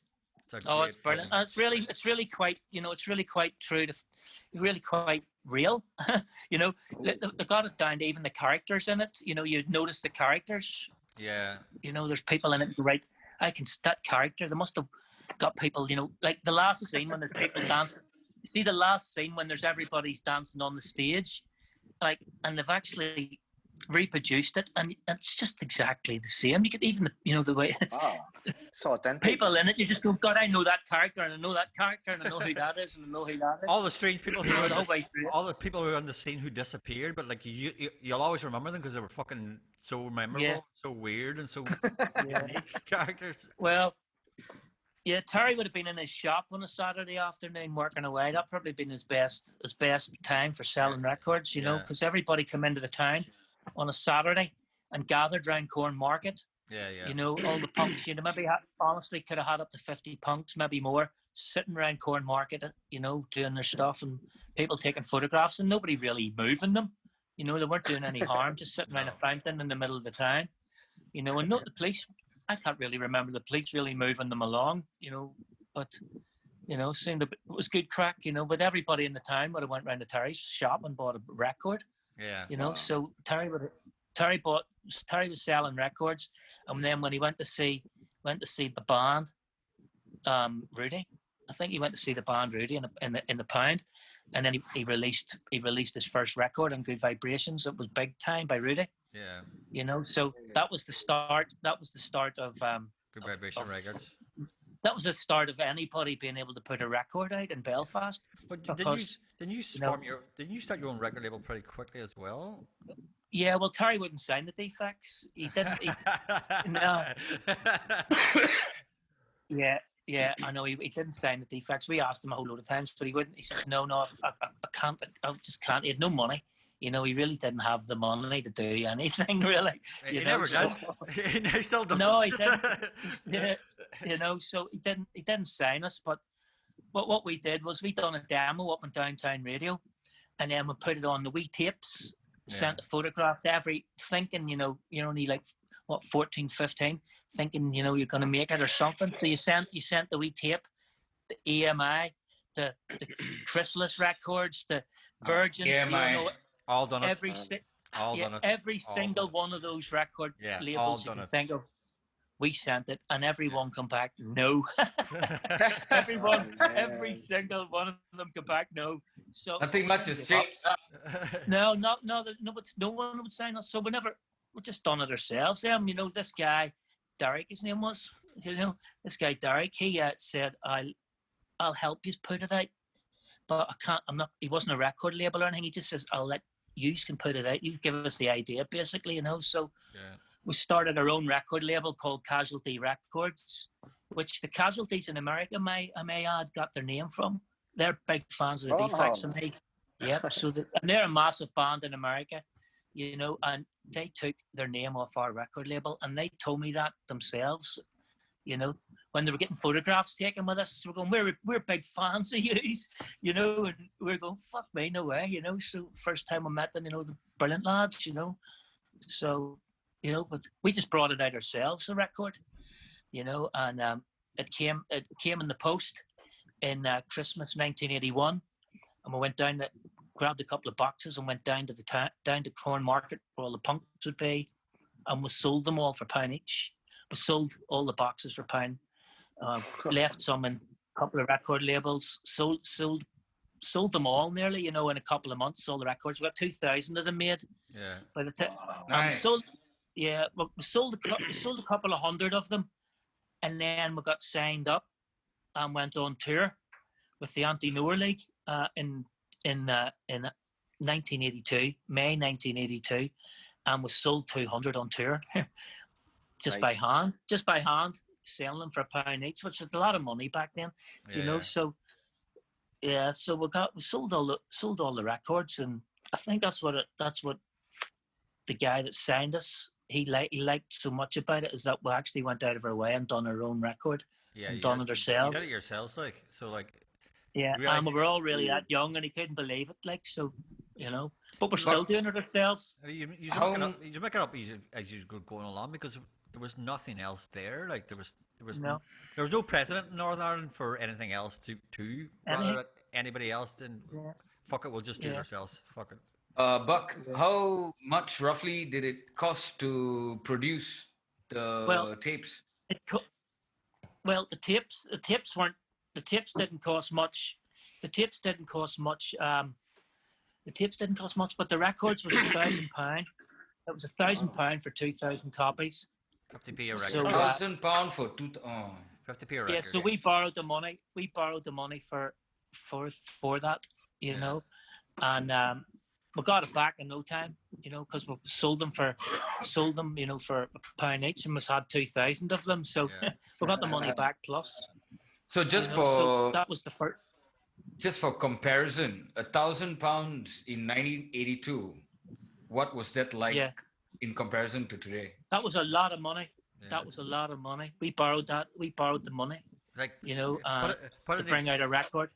A: It's a
D: Oh, it's
A: great
D: brilliant.
A: film.
D: And it's really quite, it's really quite true to, really quite real. They got it down to even the characters in it. You'd notice the characters.
A: Yeah.
D: There's people in it who write, that character, they must have got people, like the last scene when there's people dancing. You see the last scene when there's everybody's dancing on the stage, and they've actually reproduced it, and it's just exactly the same. You could even, the way
C: Wow. So authentic.
D: people in it, you just go, God, I know that character, and I know that character, and I know who that is, and I know who that is.
A: All the strange people who were
D: The whole way through it.
A: all the people who were on the scene who disappeared, but like you'll always remember them because they were fucking so memorable,
D: Yeah.
A: so weird, and so
D: Yeah.
A: unique characters.
D: Well, Yeah, Terry would have been in his shop on a Saturday afternoon working away. That probably been his best time for selling records, you know,
A: Yeah.
D: because everybody come into the town on a Saturday and gathered round Corn Market.
A: Yeah, yeah.
D: You know, all the punks, you know, maybe honestly could have had up to 50 punks, maybe more, sitting around Corn Market, you know, doing their stuff and people taking photographs and nobody really moving them. You know, they weren't doing any harm, just sitting around a fountain in the middle of the town. You know, and not the police. I can't really remember the police really moving them along, you know, but, you know, it was good crack, you know, but everybody in the town would have went round to Terry's shop and bought a record,
A: Yeah.
D: you know, so Terry was selling records. And then when he went to see the band, Rudy, I think he went to see the band Rudy in the Pound. And then he released his first record on Good Vibrations. It was Big Time by Rudy.
A: Yeah.
D: You know, so that was the start. That was the start of
A: Good Vibration Records.
D: That was the start of anybody being able to put a record out in Belfast.
A: But
D: Because,
A: didn't you start your own record label pretty quickly as well?
D: yeah, well, Terry wouldn't sign the Defects. He didn't. No. Yeah, I know he didn't sign the Defects. We asked him a whole load of times, but he wouldn't. He says, no, I can't. I just can't. He had no money. You know, he really didn't have the money to do anything, really.
A: He never did. He still doesn't.
D: No, he didn't. Yeah, you know, so he didn't sign us. But what we did was we done a demo up on Downtown Radio, and then we put it on the wee tapes, sent a photograph to thinking, you know, you're only like, what, 14, 15, thinking, you know, you're going to make it or something. So you sent the wee tape, the EMI, the Chrysalis Records, the Virgin,
B: EMI.
D: you know,
A: all done it.
D: Every single one of those record labels you can think of, we sent it, and everyone come back, no. Every single one of them come back, no. So
B: nothing much has changed.
D: No, but no one would sign us. So we just done it ourselves. You know, this guy, Derek, his name was, you know, this guy Derek, he said, I'll help you put it out, but I can't. He wasn't a record label or anything. He just says, I'll let you can put it out. You give us the idea, basically, you know. So we started our own record label called Casualty Records, which the Casualties in America, I may add, got their name from. They're big fans of the Defects, and they're a massive band in America, you know, and they took their name off our record label, and they told me that themselves, you know, when they were getting photographs taken with us. We're going, we're big fans of yous, you know, and we're going, fuck me, no way, you know. So first time we met them, you know, the brilliant lads, you know. So, you know, but we just brought it out ourselves, the record, you know, and it came in the post in Christmas 1981, and we went down, grabbed a couple of boxes and went down to Corn Market where all the punks would be, and we sold them all for £1 each. We sold all the boxes for £1. Left some in a couple of record labels, sold them all nearly, you know, in a couple of months, all the records. We got 2,000 of them made.
A: Yeah.
D: By the time,
B: Nice.
D: we sold a couple of hundred of them, and then we got signed up and went on tour with the Anti-Noor League in 1982, May 1982, and we sold 200 on tour, just by hand, selling them for £1 each, which was a lot of money back then, you know. So so we sold all the records, and I think that's what the guy that signed us, he liked so much about it, is that we actually went out of our way and done our own record, and done it ourselves.
A: You did it yourselves, like, so, like.
D: Yeah, and we were all really that young, and he couldn't believe it, like, so, you know. But we're still doing it ourselves.
A: You make it up as you go going along, because there was nothing else there. Like, there was no precedent in Northern Ireland for anything else to rather anybody else than fuck it, we'll just do it ourselves. Fuck it.
B: Buck, how much roughly did it cost to produce the tapes?
D: The tapes didn't cost much. The tapes didn't cost much. But the records was £1,000. It was £1,000 for 2,000 copies.
A: 50p a record.
D: So,
B: £1,000 for
A: 50p a record.
D: Yeah, so we borrowed the money. We borrowed the money for that, you know, and we got it back in no time, you know, because we sold them, you know, for £1 each, and we had 2,000 of them. So we got the money back plus.
B: So just
D: you know,
B: for
D: so that was the first.
B: just for comparison, £1,000 in 1982. What was that like
D: Yeah,
B: in comparison to today?
D: that was a lot of money.
A: Yeah.
D: That was a lot of money. We borrowed that. We borrowed the money,
A: Like
D: you know,
A: put
D: to
A: in
D: bring out a record.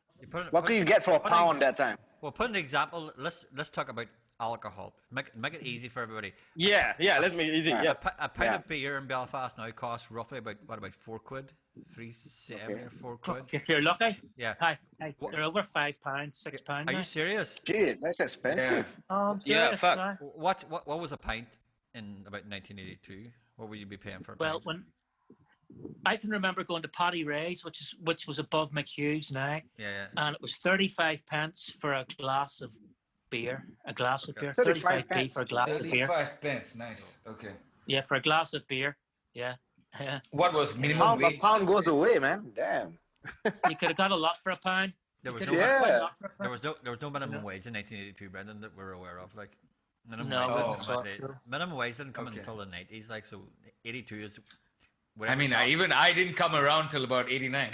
C: What can you get for a
A: put an
C: pound that time?
A: Well, put an example. Let's talk about alcohol. Make it easy for everybody.
E: Yeah, let's make it easy.
C: Yeah.
E: Yeah.
A: A pint
C: Yeah.
A: of beer in Belfast now costs roughly about £4, 3.70 or £4.
D: If you're lucky,
A: Yeah.
D: hi,
A: What-
D: they're over £5, £6
A: Are
D: now.
A: you serious?
C: Shit, that's expensive.
D: Oh, I'm
E: Yeah,
D: serious.
E: fuck.
D: aye.
A: What was a pint in about 1982? What would you be paying for a
D: Well,
A: pint?
D: when I can remember going to Paddy Ray's, which was above McHugh's now,
A: Yeah.
D: and it was 35 pence for a glass of beer. A glass of
A: Okay.
D: beer.
C: 35
D: 35p for a glass of beer.
B: 35 pence. Nice. Okay.
D: Yeah, for a glass of beer. Yeah. Yeah.
B: What was minimum
C: A
B: wage?
C: pound goes away, man. Damn.
D: You could have got a lot for a pound.
A: There was
D: You
A: no
D: could have got quite a
C: Yeah.
D: lot for a pound.
A: there was no minimum
D: know?
A: wage in 1982, Brendan, that we're aware of. Like minimum
D: No,
A: wage
B: I
A: didn't
B: thought
A: come in
D: so.
A: minimum wage didn't come
B: Okay.
A: until the 90s. Like so, 82 is.
B: I
A: whatever
B: mean,
A: job-
B: I didn't come around till about 89.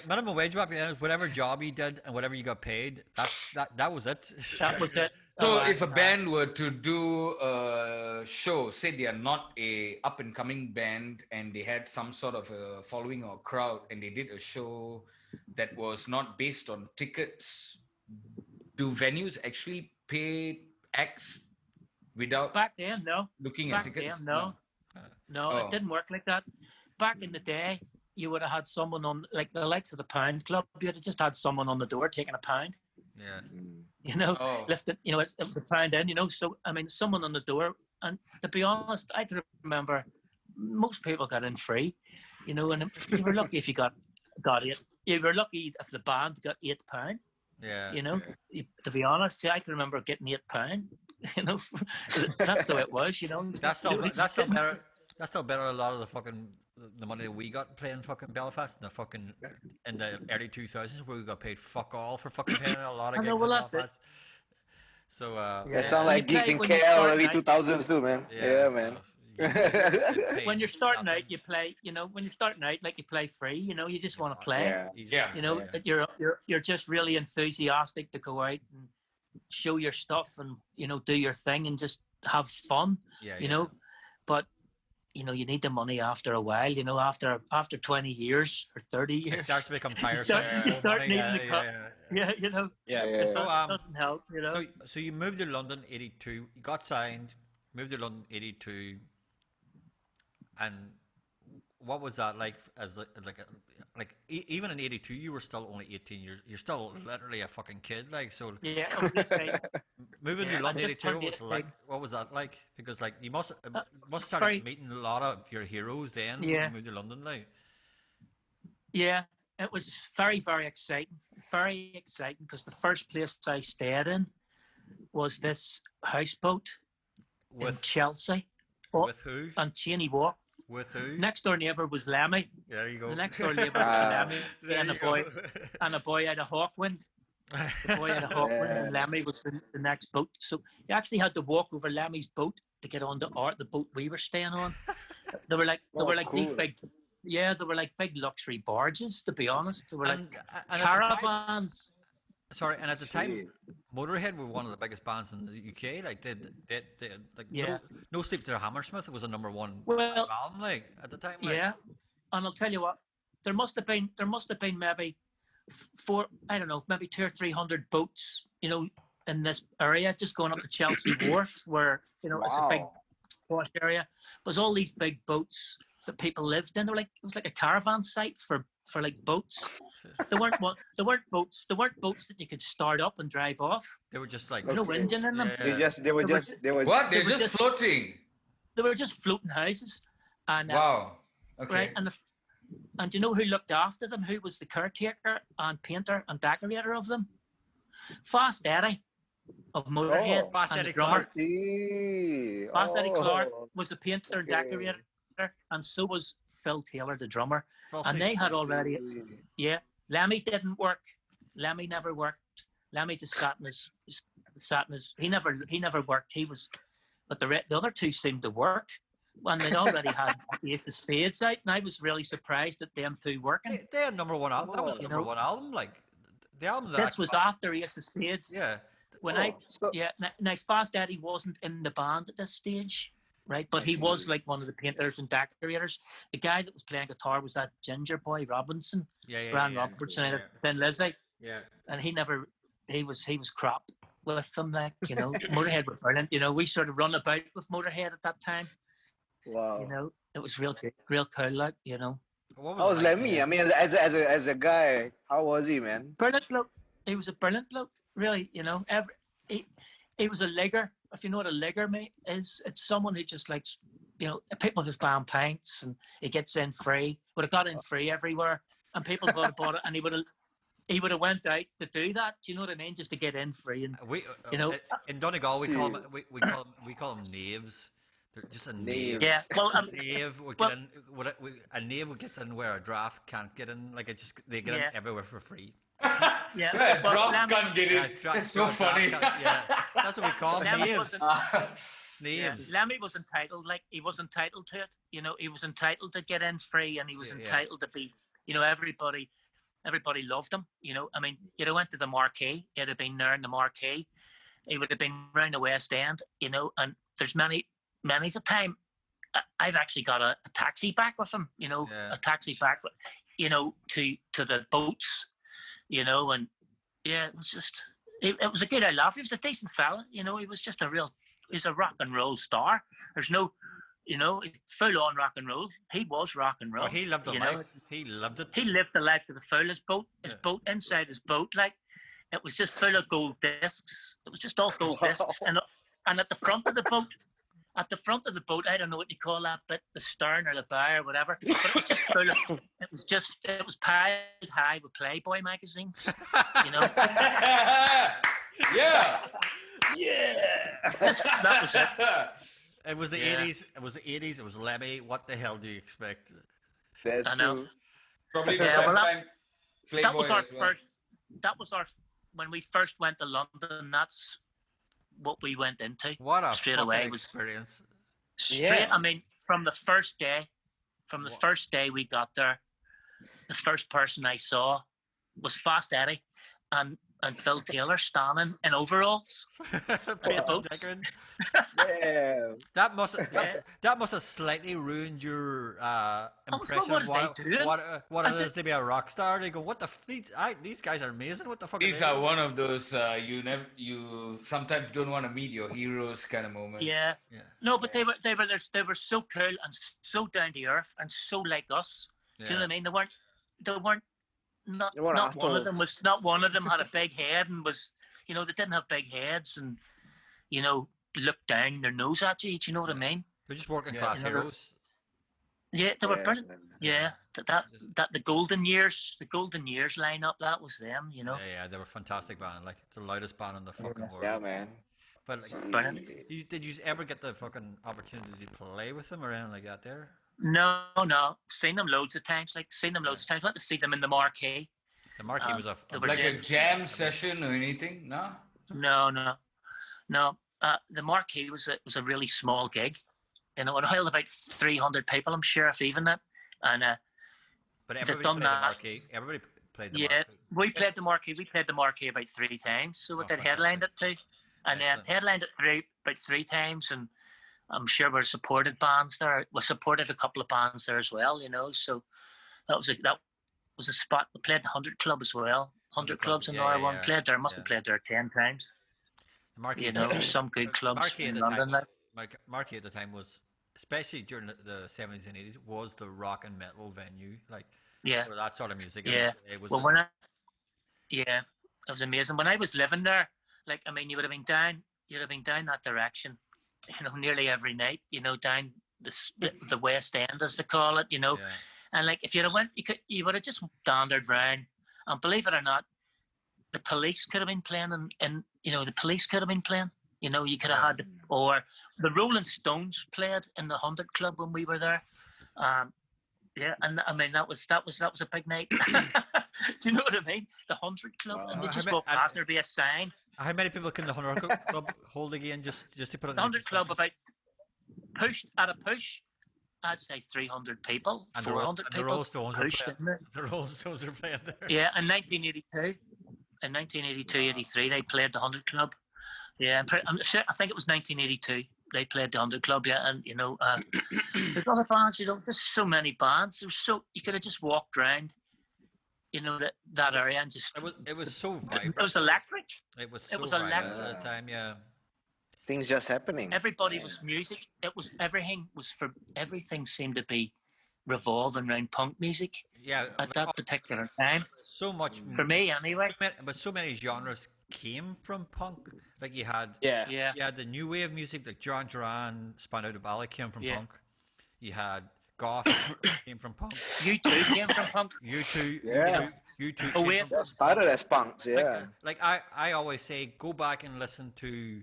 A: minimum wage back then is whatever job you did and whatever you got paid. That was it.
D: That was it.
B: So
D: Oh,
B: if a
D: aye.
B: band were to do a show, say they are not a up and coming band and they had some sort of a following or crowd and they did a show that was not based on tickets, do venues actually pay acts without
D: Back then, no.
B: looking at
D: Back
B: tickets?
D: then, no. No,
B: Oh.
D: it didn't work like that. Back in the day, you would have had someone on, like the likes of the Pound Club, you'd have just had someone on the door taking a pound,
A: Yeah.
D: you know,
B: Oh.
D: lifting, you know, it was a pound in, you know. So, I mean, someone on the door. And to be honest, I can remember most people got in free, you know, and you were lucky if you got it. You were lucky if the band got £8,
A: Yeah.
D: you know. To be honest, I can remember getting £8, you know. That's the way it was, you know.
A: That's still better. That's still better. A lot of the money that we got playing fucking Belfast in the early 2000s, where we got paid fuck all for fucking paying a lot of
D: I
A: gigs
D: know, well,
A: in
D: that's it.
A: Belfast. So
C: They sound like
D: You
C: geeks
D: play
C: in
D: when you
C: KL
D: start
C: early
D: night.
C: 2000s too, man. Yeah, man.
D: When you're starting out, you play. You know, when you're starting out, like you play free. You know, you just want to play.
B: Yeah.
D: You know,
C: Yeah.
D: that you're just really enthusiastic to go out and show your stuff and do your thing and just have fun.
A: Yeah.
D: You know, but you need the money after a while. You know, after 20 years or 30 years,
A: It starts to become tiresome.
D: you start
A: Money,
D: needing the cut. Yeah, you know,
E: Yeah.
D: it
A: So,
D: doesn't help. You know.
A: So you moved to London '82. You got signed. Moved to London '82. And what was that like? Even in '82, you were still only 18 years. You're still literally a fucking kid. Like so.
D: Yeah, it was okay.
A: Moving
D: Yeah,
A: to
D: I
A: London
D: just
A: '82,
D: turned 18.
A: what was that like? Because like you must
D: it's
A: start
D: very-
A: meeting a lot of your heroes then when
D: Yeah.
A: you moved to London. Like
D: Yeah, it was very, very exciting. Very exciting because the first place I stayed in was this houseboat in
A: with
D: Chelsea
A: with who?
D: on Cheney Walk.
A: With who?
D: Next door neighbour was Lemmy,
A: There you go.
D: the next door neighbour was
C: Ah.
D: Lemmy
A: There
D: and
A: you
D: a boy
A: go.
D: and a boy had a Hawkwind. The boy had a Hawkwind and
C: Yeah.
D: Lemmy was the next boat. So you actually had to walk over Lemmy's boat to get on the boat we were staying on. They were like these
C: cool.
D: big. Yeah, they were like big luxury barges. To be honest, they were like
A: And at the time,
D: caravans.
A: sorry, and at the time,
C: Shit.
A: Motorhead were one of the biggest bands in the UK. Like they like
D: Yeah.
A: no Sleep to Hammersmith was a #1
D: Well,
A: album. Like at the time. Like,
D: yeah, and I'll tell you what, there must have been maybe maybe 200 or 300 boats, in this area, just going up to Chelsea Wharf, where it's a big
C: Wow.
D: posh area. There's all these big boats that people lived in. It was like a caravan site for like boats. There weren't boats that you could start up and drive off.
A: They were just like
D: There's no
C: Okay.
D: engine in them.
A: Yeah.
C: They were
D: They were
C: just they were
B: What? They're
D: They were
B: just
D: just-
B: floating.
D: They were just floating houses, and
B: Wow. Okay.
D: right, and do you know who looked after them? Who was the caretaker and painter and decorator of them? Fast Eddie of Motorhead
C: Oh.
A: Fast
D: and
A: Eddie
D: the drummer.
A: Clark.
C: See.
D: Fast Eddie Clark
C: Oh.
D: was the painter and
C: Okay.
D: decorator, and so was Phil Taylor, the drummer.
A: Filthy.
D: And they had already,
C: See.
D: yeah. Lemmy didn't work. Lemmy never worked. Lemmy just sat in his. He never worked. He was, but the other two seemed to work. when they'd already had Ace of Spades out, and I was really surprised at them two working.
A: They had number one album. That was a
D: You
A: number
D: know,
A: one album. Like the album that
D: this was after Ace of Spades.
A: yeah.
D: When
C: So,
D: now Fast Eddie wasn't in the band at this stage, right? But he was like one of the painters and decorators. The guy that was playing guitar was that ginger boy Robinson, Brian Robertson, and Thin Lizzy.
A: Yeah.
D: And he was crap with them, like, you know. Motorhead were brilliant. You know, we sort of run about with Motorhead at that time.
C: wow.
D: You know, it was real cool, like, you know.
A: What
C: How was
A: it like?
C: Lemmy? I mean, as a guy, how was he, man?
D: Brilliant bloke. He was a brilliant bloke, really, you know. He was a ligger. If you know what a ligger, mate, is, it's someone who just likes, you know, people just buying pints and he gets in free. Would have got in free everywhere, and people bought it, and he would have went out to do that. Do you know what I mean? Just to get in free, and
A: We,
D: you know,
A: in Donegal we call them we call them knaves. They're just a knave.
D: yeah. Well,
A: Knave would get in. A knave would get in where a draft can't get in. Like they get in everywhere for free.
D: yeah. Well,
B: Draft can't get in. That's so funny.
A: Yeah, that's what we call them,
D: Lemmy
A: knaves. Knaves.
D: Lemmy was entitled, like, he was entitled to it. You know, he was entitled to get in free, and he was entitled to be, you know, everybody loved him. You know, I mean, you'd have went to the Marquee, it'd have been there in the Marquee. He would have been around the West End, you know, and there's many's a time I've actually got a taxi back with him, you know, a taxi back, you know, to the boats, you know, and it was just, it was a good laugh. He was a decent fella, you know. He was just he's a rock and roll star. There's no, you know, full on rock and roll. He was rock and roll.
A: Oh, he lived the
D: you
A: life.
D: know.
A: He lived it.
D: He lived the life to the full. His boat, inside his boat, like, it was just full of gold discs. It was just all gold discs, and at the front of the boat. At the front of the boat, I don't know what you call that bit, the stern or the bow or whatever, but it was just full of, it was piled high with Playboy magazines, you know.
B: Yeah.
D: That was it.
A: It was the 80s. It was the 80s. It was Lemmy. What the hell do you expect?
C: That's
D: I know.
C: true.
B: Probably the
D: Yeah, well,
B: time
D: that was our
B: Playboy as well.
D: first. That was our when we first went to London. That's what we went into.
A: What a
D: straight
A: fucking
D: away was
A: experience.
D: straight.
E: Yeah.
D: I mean, from the first day we got there, the first person I saw was Fast Eddie and Phil Taylor standing in overalls.
A: Peter
D: boats.
A: Deckard.
C: Yeah.
A: That must have slightly ruined your impression
D: what
A: of
D: was they doing?
A: what it is to be a rock star. They go, what the these guys are amazing. What the fuck?
B: These are one of those you sometimes don't want to meet your heroes kind of moments.
D: Yeah. No, but they were so cool and so down to earth and so like us. Do you know what I mean? They weren't not
C: They weren't
D: one of them
C: assholes.
D: was not one of them had a big head and was, you know, they didn't have big heads and, you know, looked down their nose at you. Do you know what I mean?
A: They're just working class
D: you know,
A: heroes.
D: Yeah, they were brilliant. Yeah, that the golden years line up. That was them. You know.
A: Yeah, they were a fantastic band. Like the loudest band in the fucking world.
C: Yeah, man.
A: But like,
D: Brilliant.
A: did you ever get the fucking opportunity to play with them or anything like that there?
D: No. Seen them loads of times. Went to see them in the Marquee.
A: The Marquee was
D: they were
B: Like a
D: dead.
B: jam session or anything? No?
D: No. The Marquee was a really small gig. You know, it held about 300 people, I'm sure, if even that. And
A: but
D: they've
A: everybody
D: done
A: played the
D: that.
A: Marquee. Everybody played the
D: Yeah,
A: Marquee.
D: we played the Marquee. We played the Marquee about 3 times. So we did headlined it too, and then
A: Excellent.
D: headlined it about three times. And I'm sure we supported bands there. We supported a couple of bands there as well. You know, so that was a spot. We played the 100 Club as well. 100 clubs in R1 played there. Must have played there 10 times.
A: The Marquee.
D: You know, there's some good clubs
A: Marquee at
D: in
A: the
D: London.
A: time. Marquee at the time was, especially during the 70s and 80s, was the rock and metal venue. Like,
D: Yeah.
A: for that sort of music.
D: Yeah.
A: It was.
D: Well, it was amazing. When I was living there, like, I mean, you'd have been down that direction, you know, nearly every night, you know, down the West End, as they call it, you know.
A: Yeah.
D: And like, if you'd have went, you would have just wandered round. And believe it or not, the Police could have been playing, and you know, the Police could have been playing. You know, you could have had, or the Rolling Stones played in the 100 Club when we were there. Yeah, and I mean that was a big night. Do you know what I mean? The 100 Club, and they just walk past, there'd be a sign.
A: How many people can the 100 Club hold again? Just to put it.
D: The 100 Club about pushed at a push I'd say 300 people,
A: And
D: 400
A: the Rolling
D: people
A: Stones are
D: pushed
A: playing.
D: in there.
A: The Rolling Stones are playing there.
D: Yeah, in 1982. In 1982, 83, they played the 100 Club. Yeah, I'm sure, I think it was 1982. They played the 100 Club, yeah. And, there's other bands, there's so many bands. You could have just walked around, that area and just...
A: It was so vibrant.
D: It was electric.
A: It was
D: It was
A: vibrant
D: electric.
A: at the time, yeah.
C: Things just happening.
D: Everybody was music. Everything seemed to be revolving around punk music.
A: Yeah.
D: At that particular time.
A: So much.
D: For me, anyway.
A: But so many genres came from punk. Like you had the new wave music, like Duran Duran, Spun Out of Ballet came from punk. You had goth came from punk.
D: U2 came from punk.
A: U2,
C: Yeah.
A: U2
D: Oasis.
C: That started as punks, yeah.
A: Like I always say, go back and listen to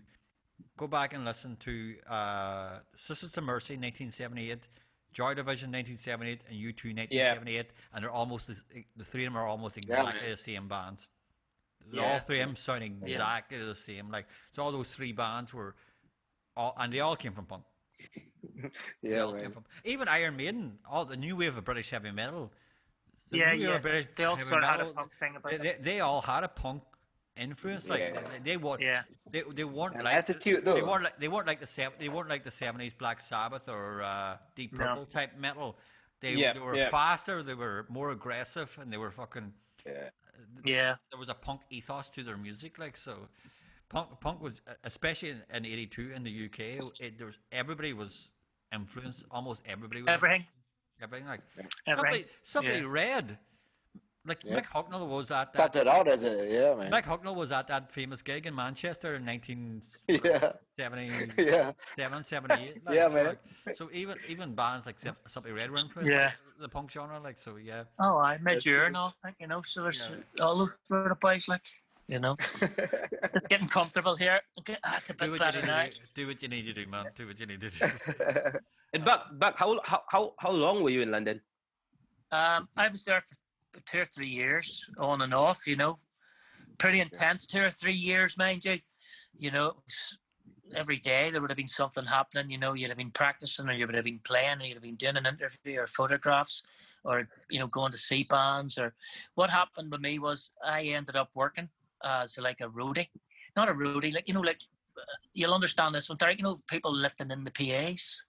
A: Sisters of Mercy 1978, Joy Division 1978, and U2 1978, and they're almost the three of them are almost exactly the same bands. All three of them sound exactly the same. Like so, all those three bands were, they all came from punk. Even Iron Maiden, all the new wave of British heavy metal.
D: They all sort of had a punk thing about it.
A: They all had a punk influence. Like they weren't
C: An
A: like
C: attitude, though.
A: they weren't like the 70s Black Sabbath or Deep Purple type metal. They were faster. They were more aggressive, and they were fucking.
D: Yeah.
A: There was a punk ethos to their music, like so. Punk was, especially in '82 in the UK. Everybody was influenced. Almost everybody was. Everything like somebody read. Like Mick Hucknall was at that.
C: Started out as man.
A: Mick Hucknall was at that famous gig in Manchester in 1977, 78. Like,
C: Yeah,
A: so,
C: man.
A: like, so even bands like Somebody Red were influenced by the punk genre, like so. Yeah.
D: Oh, I made you and all. So there's all over the place, like. Just getting comfortable here. Okay, it's a bit better now.
A: Do what you need to do, man. Do what you need to do.
E: And Buck, how long were you in London?
D: I was there for 2 or 3 years, on and off. Pretty intense 2 or 3 years, mind you. It was every day there would have been something happening. You'd have been practicing, or you would have been playing, or you'd have been doing an interview or photographs, or going to see bands. Or what happened with me was I ended up working as like a roadie, not a roadie, like you'll understand this one, Derek. People lifting in the PAs.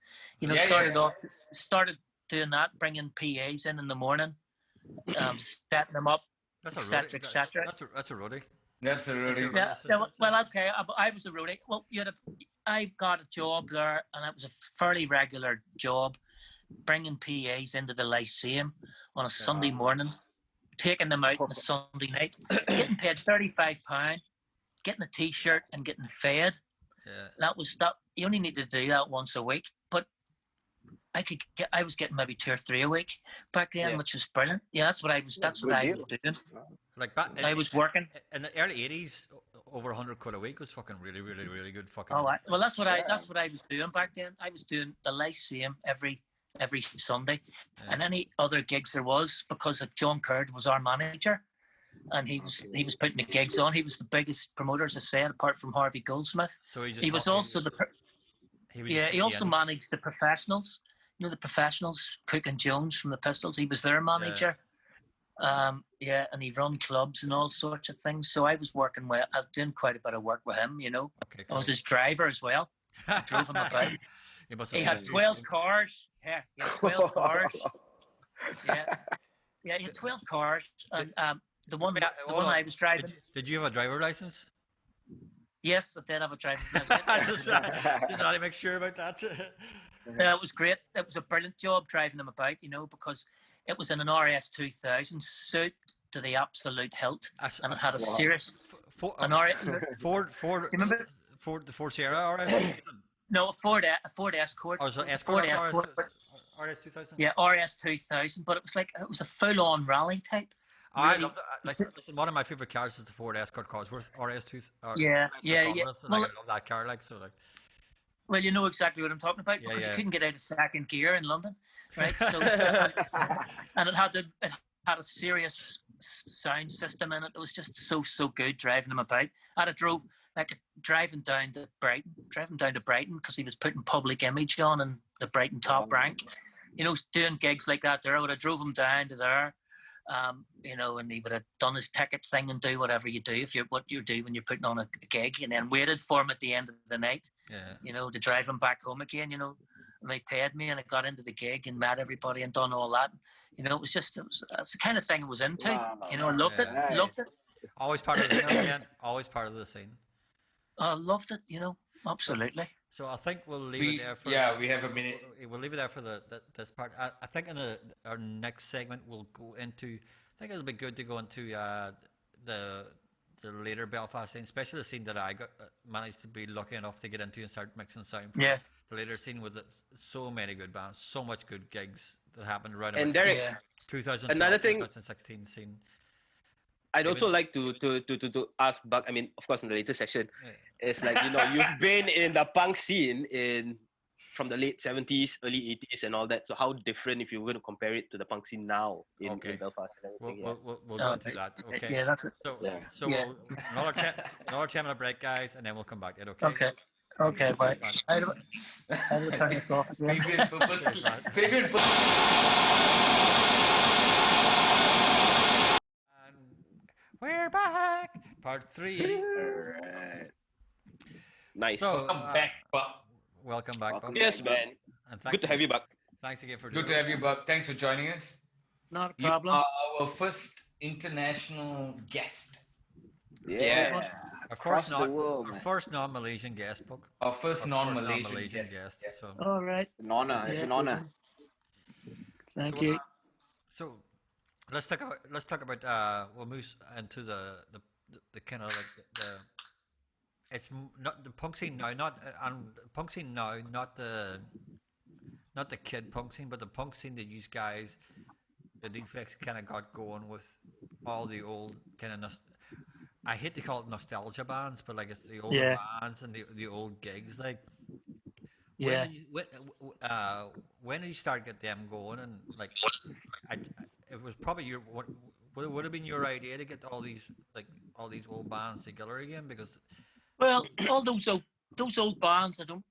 D: Started doing that, bringing PAs in the morning, setting them up, etc., etc.
A: That's a roadie.
B: That's a roadie.
D: Yeah, well, okay. I was a roadie. Well, I got a job there, and it was a fairly regular job, bringing PAs into the Lyceum on a Sunday morning, taking them out on a Sunday night, getting paid £35, getting a T-shirt and getting fed.
A: Yeah.
D: That. You only need to do that once a week, but I was getting maybe 2 or 3 a week back then, which was brilliant. Yeah, that's what I was doing.
A: Like back,
D: I was working
A: in the early '80s. Over 100 quid a week was fucking really, really, really good. Fucking.
D: Well, that's what I was doing back then. I was doing the Lyceum every Sunday, and any other gigs there was, because John Curd was our manager, and he was putting the gigs on. He was the biggest promoter, as I said, apart from Harvey Goldsmith.
A: So
D: he was also he also managed the professionals. The professionals, Cook and Jones from the Pistols. He was their manager. And he run clubs and all sorts of things. So I was working with. I was doing quite a bit of work with him. Okay, cool. I was his driver as well. I drove him about. He had 12 cars. Yeah, he had 12 cars. Yeah, he had 12 cars, and the one I was driving.
A: Did you have a driver license?
D: Yes, I did have a driver license.
A: Did not make sure about that.
D: It was great. It was a brilliant job driving them about, because it was in an RS 2000 suit to the absolute hilt, and it had a serious
A: Ford.
D: Remember
A: the Ford Sierra RS?
D: No, a Ford Escort.
A: Oh, so
D: Ford Escort.
A: RS 2000.
D: Yeah, RS 2000, but it was a full-on rally type.
A: I love that. Listen, one of my favorite cars is the Ford Escort Cosworth RS 2000.
D: Yeah.
A: Well, I love that car,
D: Well, you know exactly what I'm talking about, because you couldn't get out of second gear in London, right? So, and it had a serious sound system in it. It was just so good driving him about. I drove driving down to Brighton because he was putting Public Image on in the Brighton top rank. doing gigs like that there. I would have drove him down to there, and he would have done his ticket thing and do whatever you do what you do when you're putting on a gig, and then waited for him at the end of the night, to drive him back home again, and they paid me and I got into the gig and met everybody and done all that. That's the kind of thing I was into.
C: Wow.
D: I loved it.
C: Nice.
D: Loved it.
A: Always part of the scene, man. Always part of the scene.
D: I loved it. Absolutely.
A: So I think we'll leave it there for.
B: We have a minute.
A: We'll leave it there for this part. I think in our next segment we'll go into. I think it'll be good to go into the later Belfast scene, especially the scene that I managed to be lucky enough to get into and start mixing sound.
D: Yeah.
A: The later scene with so many good bands, so much good gigs that happened around
E: And
A: about
E: Derek,
A: 2012,
E: another thing-
A: 2016 scene.
E: I'd also like to ask Buck. I mean, of course, in the later section, it's like you've been in the punk scene from the late 70s, early 80s, and all that. So how different if you're going to compare it to the punk scene now in Belfast and everything?
A: We'll go into that. Okay.
D: Yeah, that's it.
A: So
D: Yeah.
A: we'll another 10-minute break, guys, and then we'll come back. Is that okay?
D: Okay, bye. I will turn this off again.
B: Favorite
A: And we're back. Part 3.
C: Alright.
E: Nice.
A: So,
B: Welcome back, Buck.
A: welcome back,
C: Welcome
A: Buck.
E: Yes, man.
A: And
E: Good to have you, Buck.
A: Thanks again for
B: Good to have you, Buck. Thanks for joining us.
D: Not a
B: You
D: problem.
B: are our first international guest.
C: Yeah.
A: Our
C: Across the world,
A: our
C: man.
A: first non-Malaysian guest, book.
B: Our first
A: Our
B: non-Malaysian guest. Yeah.
A: So,
D: All right.
C: An honor. It's an honor.
D: Thank
A: so,
D: you.
A: So let's talk about we'll move into the kind of like the it's not the punk scene now, not punk scene now, not the kid punk scene, but the punk scene that you guys, the Defects, kind of got going with all the old kind of I hate to call it nostalgia bands, but like it's the old bands and the old gigs. Like,
D: Yeah.
A: when did you start get them going? And like, it was probably would have been your idea to get all these old bands together again, because
D: Well, all those old bands, I don't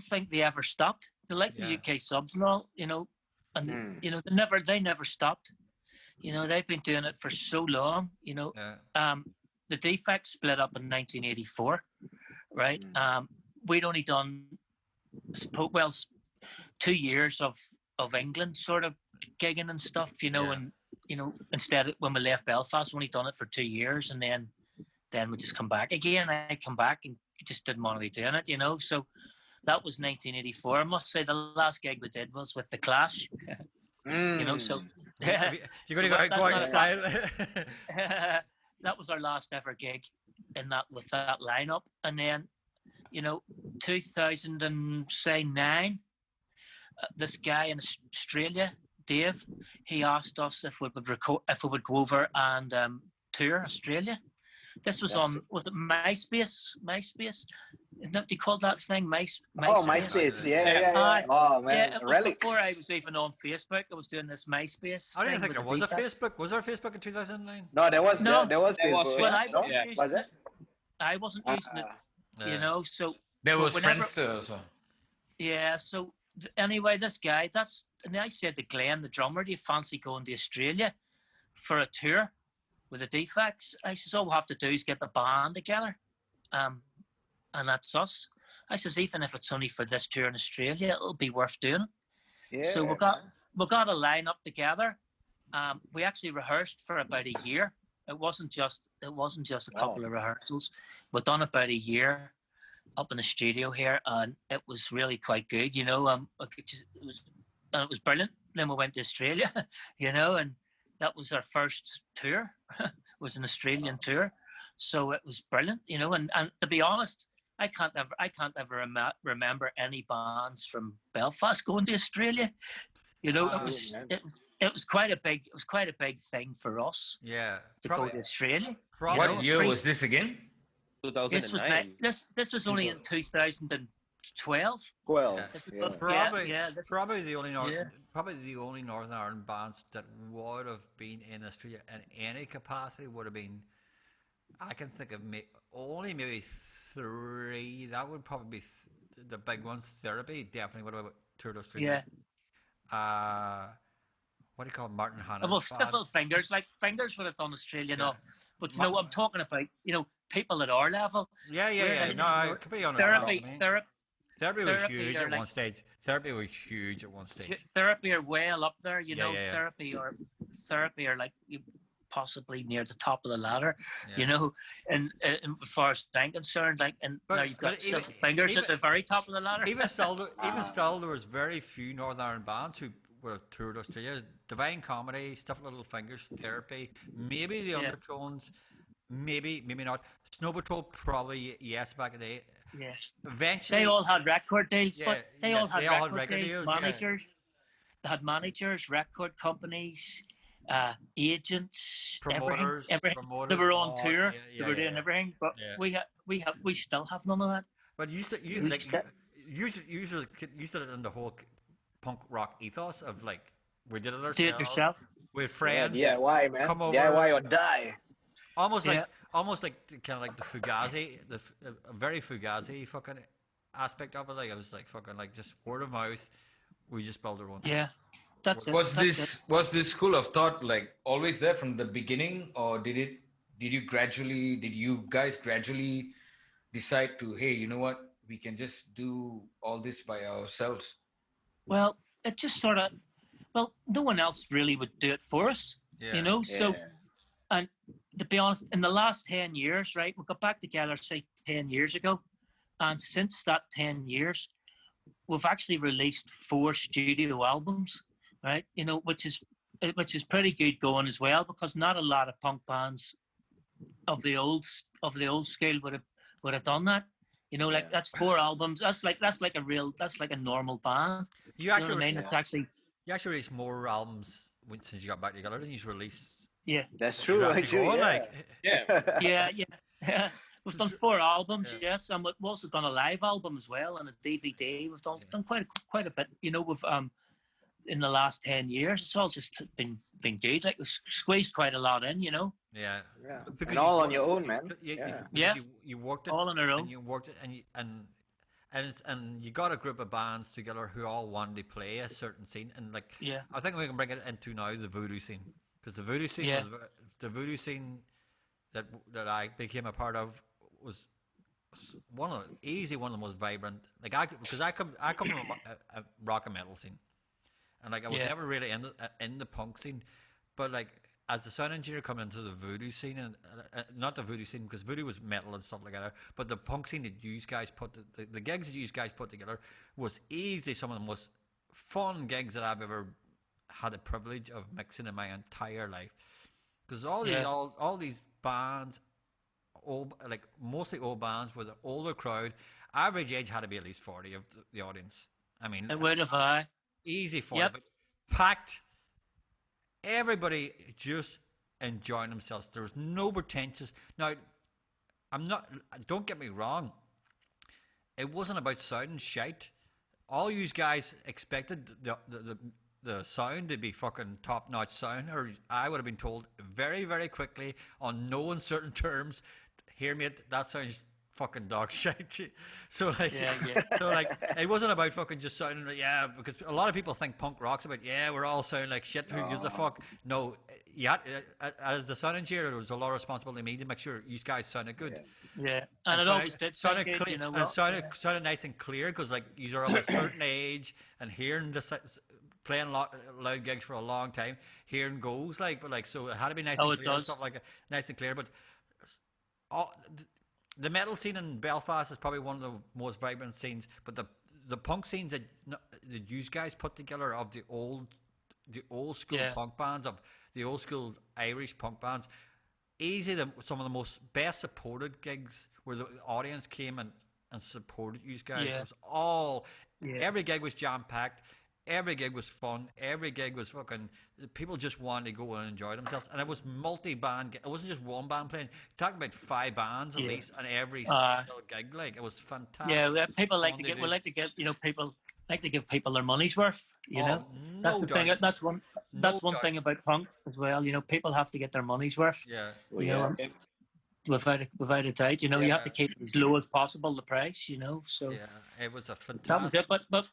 D: think they ever stopped. The likes of UK Subs and all, and they never stopped. They've been doing it for so long. The Defects split up in 1984, right? We'd only done 2 years of England sort of gigging and stuff, and instead when we left Belfast, we only done it for 2 years, and then we just come back again. I come back and just didn't want to be doing it, So that was 1984. I must say the last gig we did was with the Clash, So
A: you're going to go out in style.
D: that was our last ever gig with that lineup, and then 2009, this guy in Australia, Dave, he asked us if we would go over and tour Australia. This was was it MySpace? Isn't that what you called that thing? MySpace.
C: Oh, MySpace. Yeah. Oh, man.
D: Yeah, it was
C: Relic.
D: before I was even on Facebook. I was doing this MySpace.
A: I didn't
D: thing
A: think there
D: with
A: was
D: the
A: a
D: Defects.
A: Facebook. Was there a Facebook in 2009?
C: No, there was
D: No.
C: Facebook.
D: Well, I
C: No?
D: wasn't using
C: Was it?
D: I wasn't using it, So
B: There was
D: whenever-
B: Friendster also.
D: yeah. So anyway, this guy, and I said to Glenn, the drummer, do you fancy going to Australia for a tour with the Defects? I says, all we have to do is get the band together, and that's us. I says, even if it's only for this tour in Australia, it'll be worth doing it.
C: Yeah.
D: So we got a lineup together. We actually rehearsed for about a year. It wasn't just a couple of rehearsals. We'd done about a year up in the studio here, and it was really quite good. It was brilliant. Then we went to Australia, and that was our first tour. It was an Australian tour, so it was brilliant. And to be honest, I can't ever remember any bands from Belfast going to Australia. It was quite a big thing for us
A: Yeah.
D: to go to Australia.
A: Probably.
B: What year was this again?
E: 2009.
D: This was only in 2012.
C: 12.
A: Yeah.
D: This was-
C: Yeah.
A: Probably the only
D: Yeah.
A: probably the only Northern Ireland bands that would have been in Australia in any capacity would have been. I can think of only maybe 3. That would probably be the big ones. Therapy definitely would have toured Australia. what do you call it? Martin Hannah's
D: Well,
A: band.
D: Stiffle Fingers, like Fingers would have done Australian
A: Yeah.
D: off. But I'm talking about, people at our level.
A: Yeah.
D: We're like,
A: No, I could be honest.
D: therapy,
A: Therapy was
D: therapy
A: huge
D: are
A: at
D: like-
A: one stage. Therapy was huge at one stage.
D: therapy are well up there,
A: Yeah.
D: Therapy are like possibly near the top of the ladder,
A: Yeah.
D: and as far as I'm concerned, like, and
A: But-
D: now you've got
A: but even-
D: Stiffle Fingers at the very top of the ladder.
A: Even still, there was very few Northern Ireland bands who would have toured Australia. Divine Comedy, Stuff Little Fingers, Therapy, maybe the Undertones, maybe not. Snow Patrol, probably yes back in the day.
D: Yeah.
A: Eventually,
D: They all had record deals,
A: Yeah,
D: but they
A: yeah,
D: all had
A: they all had
D: record
A: record
D: deals,
A: deals, yeah.
D: managers. They had managers, record companies, agents,
A: Promoters,
D: everything. They were on tour.
A: yeah,
D: They were doing everything, but
A: Yeah.
D: we still have none of that.
A: But you still
D: We
A: like
D: still-
A: you stood in the whole punk rock ethos of like we did it ourselves.
D: Do it yourself.
A: with
C: Yeah,
A: friends.
C: DIY, man.
A: Come over.
C: DIY or die.
A: Almost
D: Yeah.
A: like kind of like the Fugazi, a very Fugazi fucking aspect of it. Like it was like fucking like just word of mouth. We just built our own.
D: Yeah, that's it.
B: Was
D: that's
B: this school of thought like always there from the beginning, or did you guys gradually decide to, hey, you know what, we can just do all this by ourselves?
D: Well, it just sort of, no one else really would do it for us,
A: Yeah.
D: So,
C: Yeah.
D: and to be honest, in the last 10 years, right, we got back together, say 10 years ago, and since that 10 years, we've actually released 4 studio albums, right, which is pretty good going as well, because not a lot of punk bands of the old school would have done that. Like that's 4 albums. That's like a normal band.
A: You
D: You know
A: actually
D: what I mean? It's actually,
A: released more albums since you got back together than you released.
D: yeah,
C: That's
A: You're
C: true,
A: actually
C: actually.
A: going,
C: Yeah.
A: like,
E: Yeah.
D: yeah. We've done 4 albums,
A: Yeah.
D: yes, and we've also done a live album as well and a DVD. We've done quite a bit. We've in the last 10 years, it's all just been good. Like we've squeezed quite a lot in,
A: Yeah.
C: Yeah.
A: Because
C: And
A: you
C: all on
A: worked-
C: your own, man.
A: because
D: Yeah.
A: You worked it
D: all on our
A: and
D: own.
A: you worked it and you got a group of bands together who all wanted to play a certain scene, and like
D: Yeah.
A: I think we can bring it into now the voodoo scene, because the voodoo scene
D: Yeah.
A: the voodoo scene that I became a part of was one of the most vibrant. Like I come from a rock and metal scene, and like I was
D: Yeah.
A: never really in the punk scene, but like as a sound engineer coming into the voodoo scene, and not the voodoo scene because voodoo was metal and stuff like that, but the punk scene that you guys the gigs that you guys put together was easily some of the most fun gigs that I've ever had the privilege of mixing in my entire life, because all these bands, mostly old bands with an older crowd. Average age had to be at least 40 of the audience. I mean,
D: And where have I?
A: easy 40,
D: Yep.
A: but packed. Everybody just enjoying themselves. There was no pretentious. Now, don't get me wrong. It wasn't about sounding shite. All you guys expected the sound to be fucking top notch sound, or I would have been told very, very quickly on no uncertain terms, hear me, that sounds fucking dog shit. So like,
D: Yeah.
A: so like, it wasn't about fucking just sounding like, because a lot of people think punk rock's about, we're all sounding like shit, who gives a fuck? No, as the sound engineer, there was a lot of responsibility on me to make sure you guys sounded good.
D: Yeah. And it always did sound
A: sounded
D: good,
A: clear, and
D: well,
A: sounded nice and clear, because like you are of a certain age and hearing this playing loud gigs for a long time, hearing goes like, but like, so it had to be nice and
D: it
A: clear and
D: does.
A: stuff like that, nice and clear. But the metal scene in Belfast is probably one of the most vibrant scenes, but the punk scenes that you guys put together of the old school punk bands, of the old school Irish punk bands, some of the most best supported gigs where the audience came and supported you guys.
D: Yeah.
A: It was all
D: Yeah.
A: every gig was jam packed. Every gig was fun. Every gig was fucking. People just wanted to go and enjoy themselves, and it was multi-band. It wasn't just one band playing. Talking about 5 bands at least on every single gig. Like it was fantastic.
D: Yeah, people like
A: fun
D: to
A: to
D: get.
A: do.
D: We like to get. People like to give people their money's worth.
A: No
D: That's the thing.
A: doubt.
D: That's one.
A: No
D: That's one
A: doubt.
D: thing about punk as well. People have to get their money's worth.
A: Yeah.
C: Well,
D: You know,
C: yeah.
D: without a doubt. You have to keep it as low as possible, the price. So
A: Yeah, it was a
D: that was
A: fantastic.
D: it. But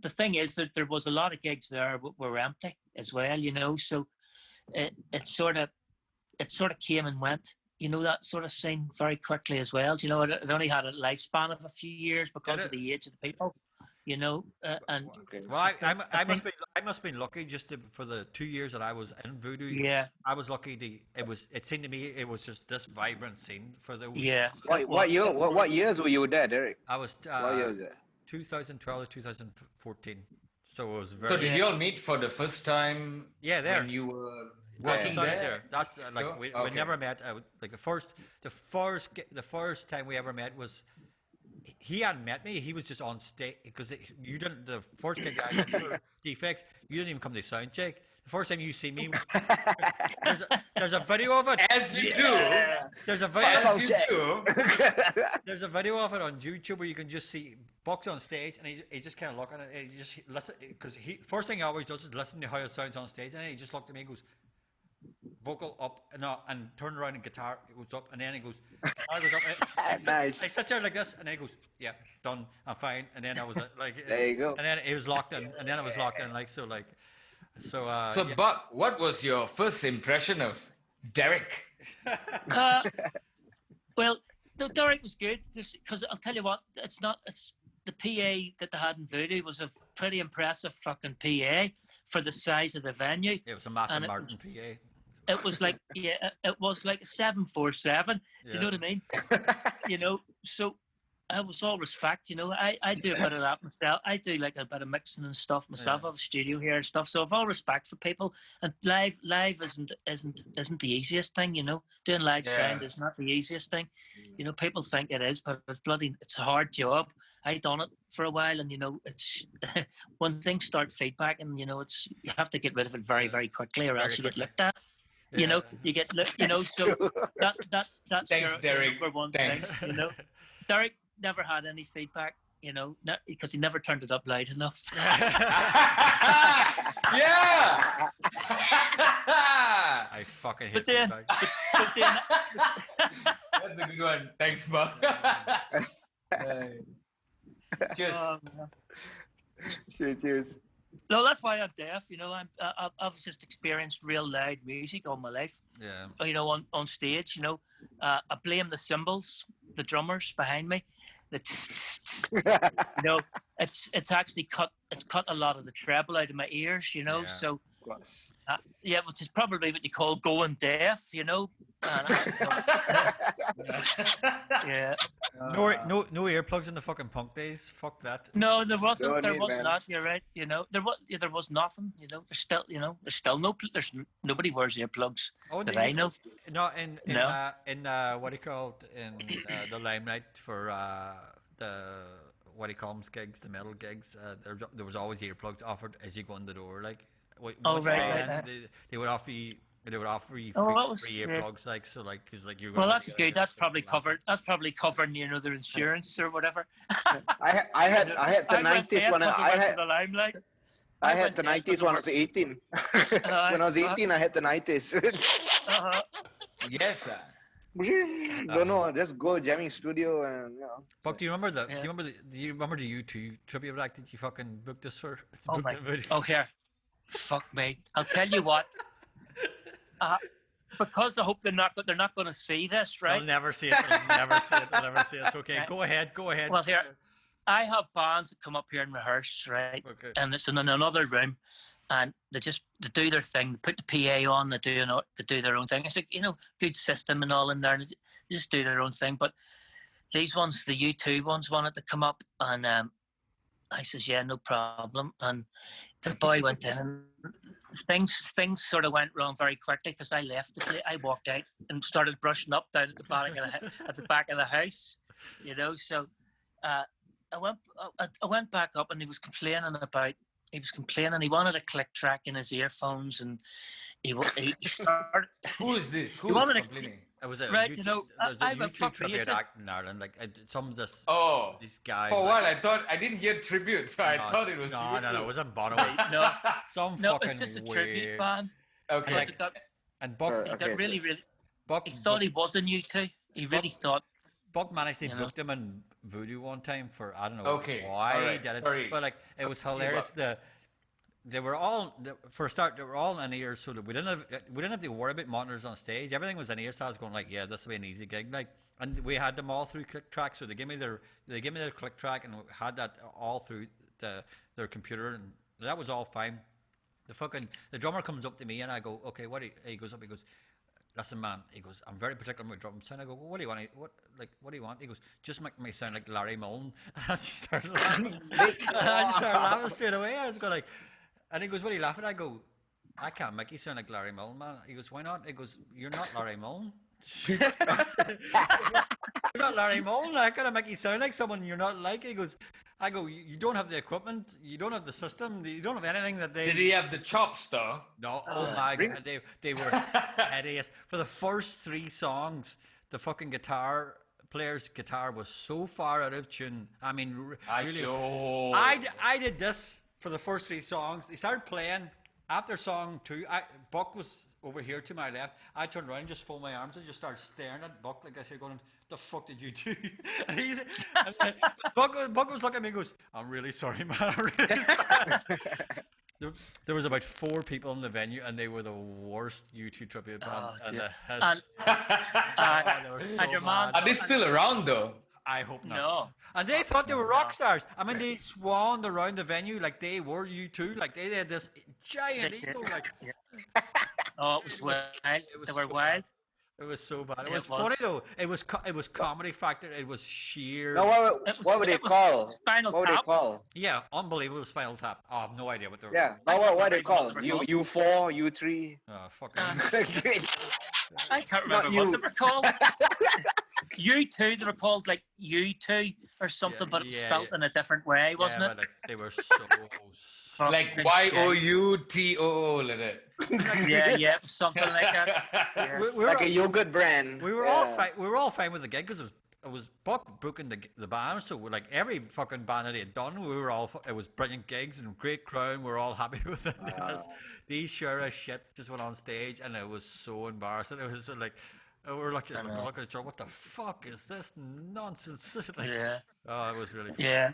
D: the thing is that there was a lot of gigs there were empty as well, you know. So it sort of came and went. You know, that sort of scene very quickly as well. You know, it only had a lifespan of a few years because of the age of the people. You know, and
A: well, I must have been lucky for the 2 years that I was in Voodoo.
D: Yeah,
A: I was lucky. It seemed to me it was just this vibrant scene for those.
D: yeah.
C: What years were you there, Derek?
A: I was
C: What year was it?
A: 2012 to 2014. So it was very.
B: So did you all meet for the first time?
A: Yeah, there.
B: When you were
A: That's
B: working
A: the site
B: there?
A: That's like
B: Sure.
A: we
B: Okay.
A: never met. Like the first time we ever met was he hadn't met me. He was just on stage because you didn't. The first gig I did for Defects, you didn't even come to sound check. The first time you see me, there's a video of it.
B: As you do.
A: There's a video.
B: As you do.
A: There's a video of it on YouTube where you can just see Buck's on stage and he just kind of look at it and he just listen because first thing he always does is listen to how it sounds on stage and he just looked at me and goes vocal up and turn around and guitar goes up and then he goes guitar goes up.
C: Nice.
A: I sit there like this and then he goes yeah done I'm fine and then I was like
C: There you go.
A: and then it was locked in and then it was locked in like so
B: So,
A: yeah.
B: Buck, what was your first impression of Derek?
D: Well, no, Derek was good because I'll tell you what, it's the PA that they had in Voodoo was a pretty impressive fucking PA for the size of the venue.
A: It was a massive
D: And it
A: Martin
D: was-
A: PA.
D: It was like it was like a 747. Do you know what I mean? You know, so I was all respect. You know, I do a bit of that myself. I do like a bit of mixing and stuff myself. I have a studio here and stuff, so I've all respect for people. And live isn't the easiest thing. You know, doing live sound is not the easiest thing. You know, people think it is, but it's a hard job. I done it for a while, and you know, it's when things start feedback, and you know, you have to get rid of it very, very quickly, or else you get looked at. You know, you get looked. You know, so that's
B: Thanks,
D: your
B: Derek.
D: number one
B: Thanks.
D: thing. You know, Derek never had any feedback. You know, because he never turned it up loud enough.
B: Yeah.
A: I fucking hate
D: But then-
A: feedback.
D: But then,
B: That's a good one. Thanks, Buck. Cheers.
C: Cheers.
D: no, that's why I'm deaf. You know, I've just experienced real loud music all my life.
A: Yeah.
D: You know, on stage. You know, I blame the cymbals, the drummers behind me. You know, it's actually cut a lot of the treble out of my ears. You know,
A: Yeah.
D: so
C: Of course.
D: yeah, which is probably what you call going deaf. You know. Yeah.
A: No earplugs in the fucking punk days. Fuck that.
D: No, there wasn't.
C: No
D: There
C: need,
D: was
C: man.
D: not. You're right. You know, there was nothing. You know, there's still no. There's nobody wears earplugs
A: Oh,
D: that
A: they
D: I
A: used
D: know.
A: to- No, in
D: No.
A: what do you call it in the Limelight for the what do you call them gigs, the metal gigs. There was always earplugs offered as you go in the door. Like, once you
D: right,
A: go
D: right.
A: in, they would offer you. They would offer you
D: Oh,
A: free,
D: that was
A: free
D: good.
A: earplugs, like so, like because like you're.
D: Well, that's good. That's probably covered. That's probably covering, you know, their insurance or whatever.
C: I had the
D: I went
C: 90s
D: deaf
C: when
D: because I went
C: I
D: to the Limelight.
C: had
D: went
C: the
D: deaf
C: 90s
D: because
C: when I was 18. When I was 18, I had the 90s.
D: Uh-huh.
B: Yes, sir.
C: Don't know, just go jamming studio and you know.
A: Buck, do you remember the?
D: Yeah.
A: Do you remember the U2 tribute act that you fucking booked this for?
D: Oh
A: Booked
D: my.
A: it for-
D: Oh here, fuck me. I'll tell you what. Because I hope they're not going to see this,
A: They'll
D: right?
A: never see it. They'll never see it. They'll never see it. It's okay.
D: Right.
A: Go ahead. Go ahead.
D: Well, here, I have bands that come up here and rehearse, right?
A: Okay.
D: And it's in another room, and they do their thing. They put the PA on. They do their own thing. It's like, you know, good system and all in there. And they just do their own thing. But these ones, the U2 ones, wanted to come up, and I says, yeah, no problem. And the boy went in, and things sort of went wrong very quickly because I left the place. I walked out and started brushing up down at the back of the house, you know. So I went back up, and he was complaining. He wanted a click track in his earphones, and he started.
B: Who is this? Who
D: You
B: is
D: wanted to-
B: complaining?
A: It was a
D: Right,
A: YouTube,
D: you know,
A: there's a
D: I went,
A: YouTube
D: fuck me,
A: tribute
D: it's just-
A: act in Ireland. Like some of this,
B: Oh,
A: these guys.
B: for a
A: like,
B: while I thought I didn't hear tribute, so I
A: no,
B: thought it was.
A: no,
B: you.
A: it wasn't Bono.
D: No,
A: Some
D: no,
A: fucking
D: it's just a
A: weird.
D: tribute band.
B: Okay.
D: But they got,
A: And Buck,
C: Sorry.
D: he
C: Okay,
D: got really,
C: so-
D: really.
A: Buck,
D: He thought he was a U2. He really thought.
A: Buck managed to
D: You know.
A: book them in Voodoo one time for I don't know
B: Okay,
A: why he
B: alright,
A: did it,
B: sorry.
A: but like it was hilarious. They were all for a start. They were all in ears, so that we didn't have to worry about monitors on stage. Everything was in ears, so I was going like, yeah, this will be an easy gig. Like, and we had them all through click track, so they gave me their click track, and we had that all through their computer, and that was all fine. The drummer comes up to me, and I go, okay, he goes up, he goes, listen, man. He goes, I'm very particular with drum sound. I go, well, what do you want? What do you want? He goes, just make me sound like Larry Mullen. And I just started laughing. I just started laughing straight away. I was going like, and he goes, what are you laughing at? I go, I can't make you sound like Larry Mullen, man. He goes, why not? He goes, you're not Larry Mullen. You're not Larry Mullen. I gotta make you sound like someone you're not like. I go, you don't have the equipment, you don't have the system, you don't have anything that they.
B: Did he have the chops though?
A: No, oh my god, they were hideous. For the first 3 songs, the fucking guitar player's guitar was so far out of tune. I mean, really. I did this for the first 3 songs. They started playing. After song 2, Buck was over here to my left. I turned around, just folded my arms, and just started staring at Buck like I said, going, "The fuck did you do?" And Buck was looking at me and goes, "I'm really sorry, man. I'm really sorry." There was about 4 people in the venue, and they were the worst U2 tribute band.
D: And your man.
B: Are they still around though?
A: I hope not.
D: No.
A: And they thought they were rock stars. I mean, they swarmed around the venue like they were U2. Like they had this giant ego. Like,
D: Oh, it was wild. They were
A: so
D: wild.
A: It was so bad. It
D: It
A: was
D: was.
A: funny though. It was comedy factor. It was sheer.
C: No, what would they call?
D: Spinal
C: What would they
D: Tap.
C: call?
A: Yeah, unbelievable Spinal Tap. Oh, I have no idea what they're.
C: Yeah.
D: I
C: No, what
D: can't
C: they
D: remember
C: call?
D: what they were
C: U4, U3.
A: Oh, fucking.
D: I can't
C: Not
D: remember what
C: you.
D: they were called. U2, they were called like U2 or something, but it was
A: yeah,
D: spelt
A: yeah.
D: in a different way, wasn't
A: Yeah,
D: it?
A: but like, they were so.
B: Like
D: Fucking
B: YOUTOO like that.
D: shit. Yeah, it was something like that. Yeah.
A: We were,
C: Like a yogurt brand.
A: we were all fine. We were all fine with the gig because it was Buck booking the band. So like every fucking band that he had done, we were all. It was brilliant gigs and great crowd. And we were all happy with it. These sure as shit just went on stage, and it was so embarrassing. It was like. We were looking at each other. What the fuck is this nonsense? Like,
D: Yeah.
A: Oh, it was really. Fun.
D: Yeah.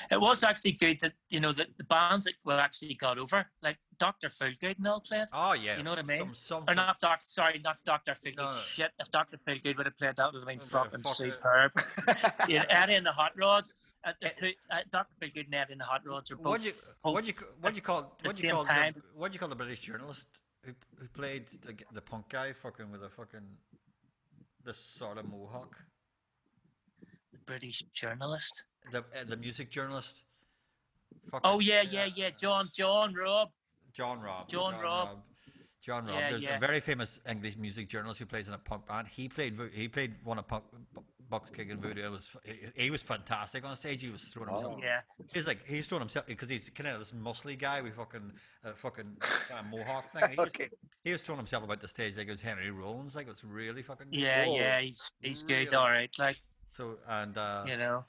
D: It was actually good that, you know, that the bands that we actually got over, like Dr. Feelgood and all played.
A: Oh yeah.
D: You know what I mean?
A: Some
D: Or not Dr. Feelgood.
A: No.
D: Shit, if Dr. Feelgood would have played that, would have been fucking
A: fuck it.
D: superb. Yeah, Eddie and the Hot Rods. Dr. Feelgood and Eddie and the Hot Rods are both.
A: What do you call
D: time.
A: the British journalist who played the punk guy fucking with a fucking this sort of mohawk?
D: The British journalist.
A: The music journalist.
D: Oh yeah. John Robb.
A: John Robb.
D: Yeah,
A: There's
D: yeah.
A: a very famous English music journalist who plays in a punk band. He played one of Buck's Kick and Voodoo. He was fantastic on stage. He was throwing himself.
D: Yeah.
A: He's throwing himself because he's kind of this muscly guy with fucking mohawk thing.
C: Okay.
A: He was throwing himself about the stage like it was Henry Rollins. Like it was really fucking.
D: Yeah,
C: Whoa.
D: yeah. He's
A: Really?
D: good. All right. Like,
A: So and
D: you know,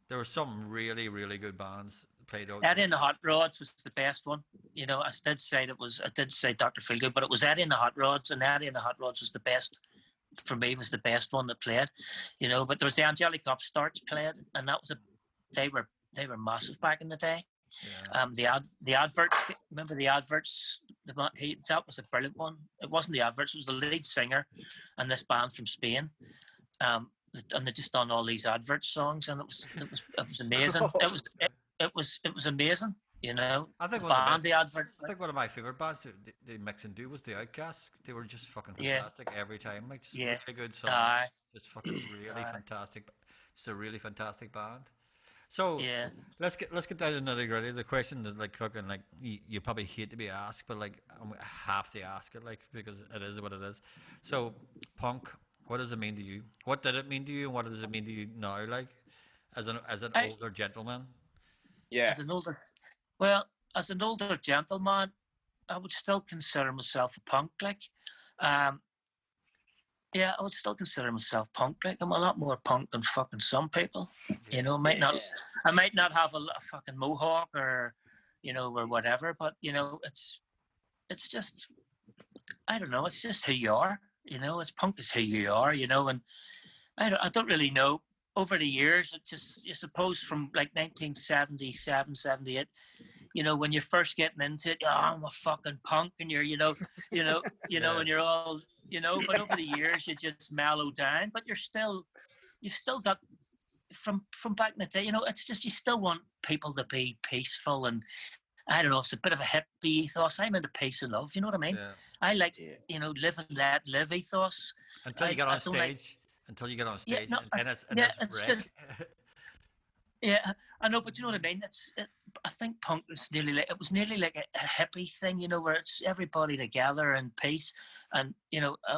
A: there were some really really good bands played out.
D: Eddie and the Hot Rods was the best one. You know, I did say Dr. Feelgood, but it was Eddie and the Hot Rods, and Eddie and the Hot Rods was the best. For me, was the best one that played. You know, but there was the Angelic Upstarts played, and that was they were massive back in the day.
A: Yeah.
D: The adverts. Remember the adverts? That was a brilliant one. It wasn't the adverts. It was the lead singer, and this band from Spain. And they just done all these advert songs, and it was amazing. It was amazing. You know,
A: I think
D: the advert.
A: I think one of my favorite bands to mix and do was the Outcasts. They were just fucking
D: Yeah.
A: fantastic every time. Like just
D: Yeah.
A: really good songs.
D: Aye.
A: Just fucking really fantastic. It's a really fantastic band. So
D: Yeah.
A: let's get down to the nitty gritty. The question that like fucking like you probably hate to be asked, but like I have to ask it like because it is what it is. So punk, what does it mean to you? What did it mean to you, and what does it mean to you now? Like as an older gentleman.
E: Yeah.
D: As an older gentleman, I would still consider myself a punk. Like, I would still consider myself punk. Like, I'm a lot more punk than fucking some people. You know, I might not have a fucking mohawk or, you know, or whatever. But you know, it's just, I don't know. It's just who you are. You know, it's punk is who you are. You know, and I don't really know. Over the years, it just, you suppose, from like 1977, 78, when you're first getting into it, I'm a fucking punk, and you're, and you're all, but over the years, you just mellow down, but you still got, from back in the day, it's just, you still want people to be peaceful, and I don't know, it's a bit of a hippie ethos. I'm into peace and love, you know what I mean?
A: Yeah.
D: I like, live and let live ethos.
A: Until you get on
D: I don't like-
A: stage. Until you get on
D: Yeah,
A: stage,
D: no,
A: and
D: it's-
A: then
D: yeah,
A: it's
D: it's
A: wreck.
D: just- Yeah, I know, but you know what I mean. I think punk was nearly like a hippie thing, where it's everybody together in peace, and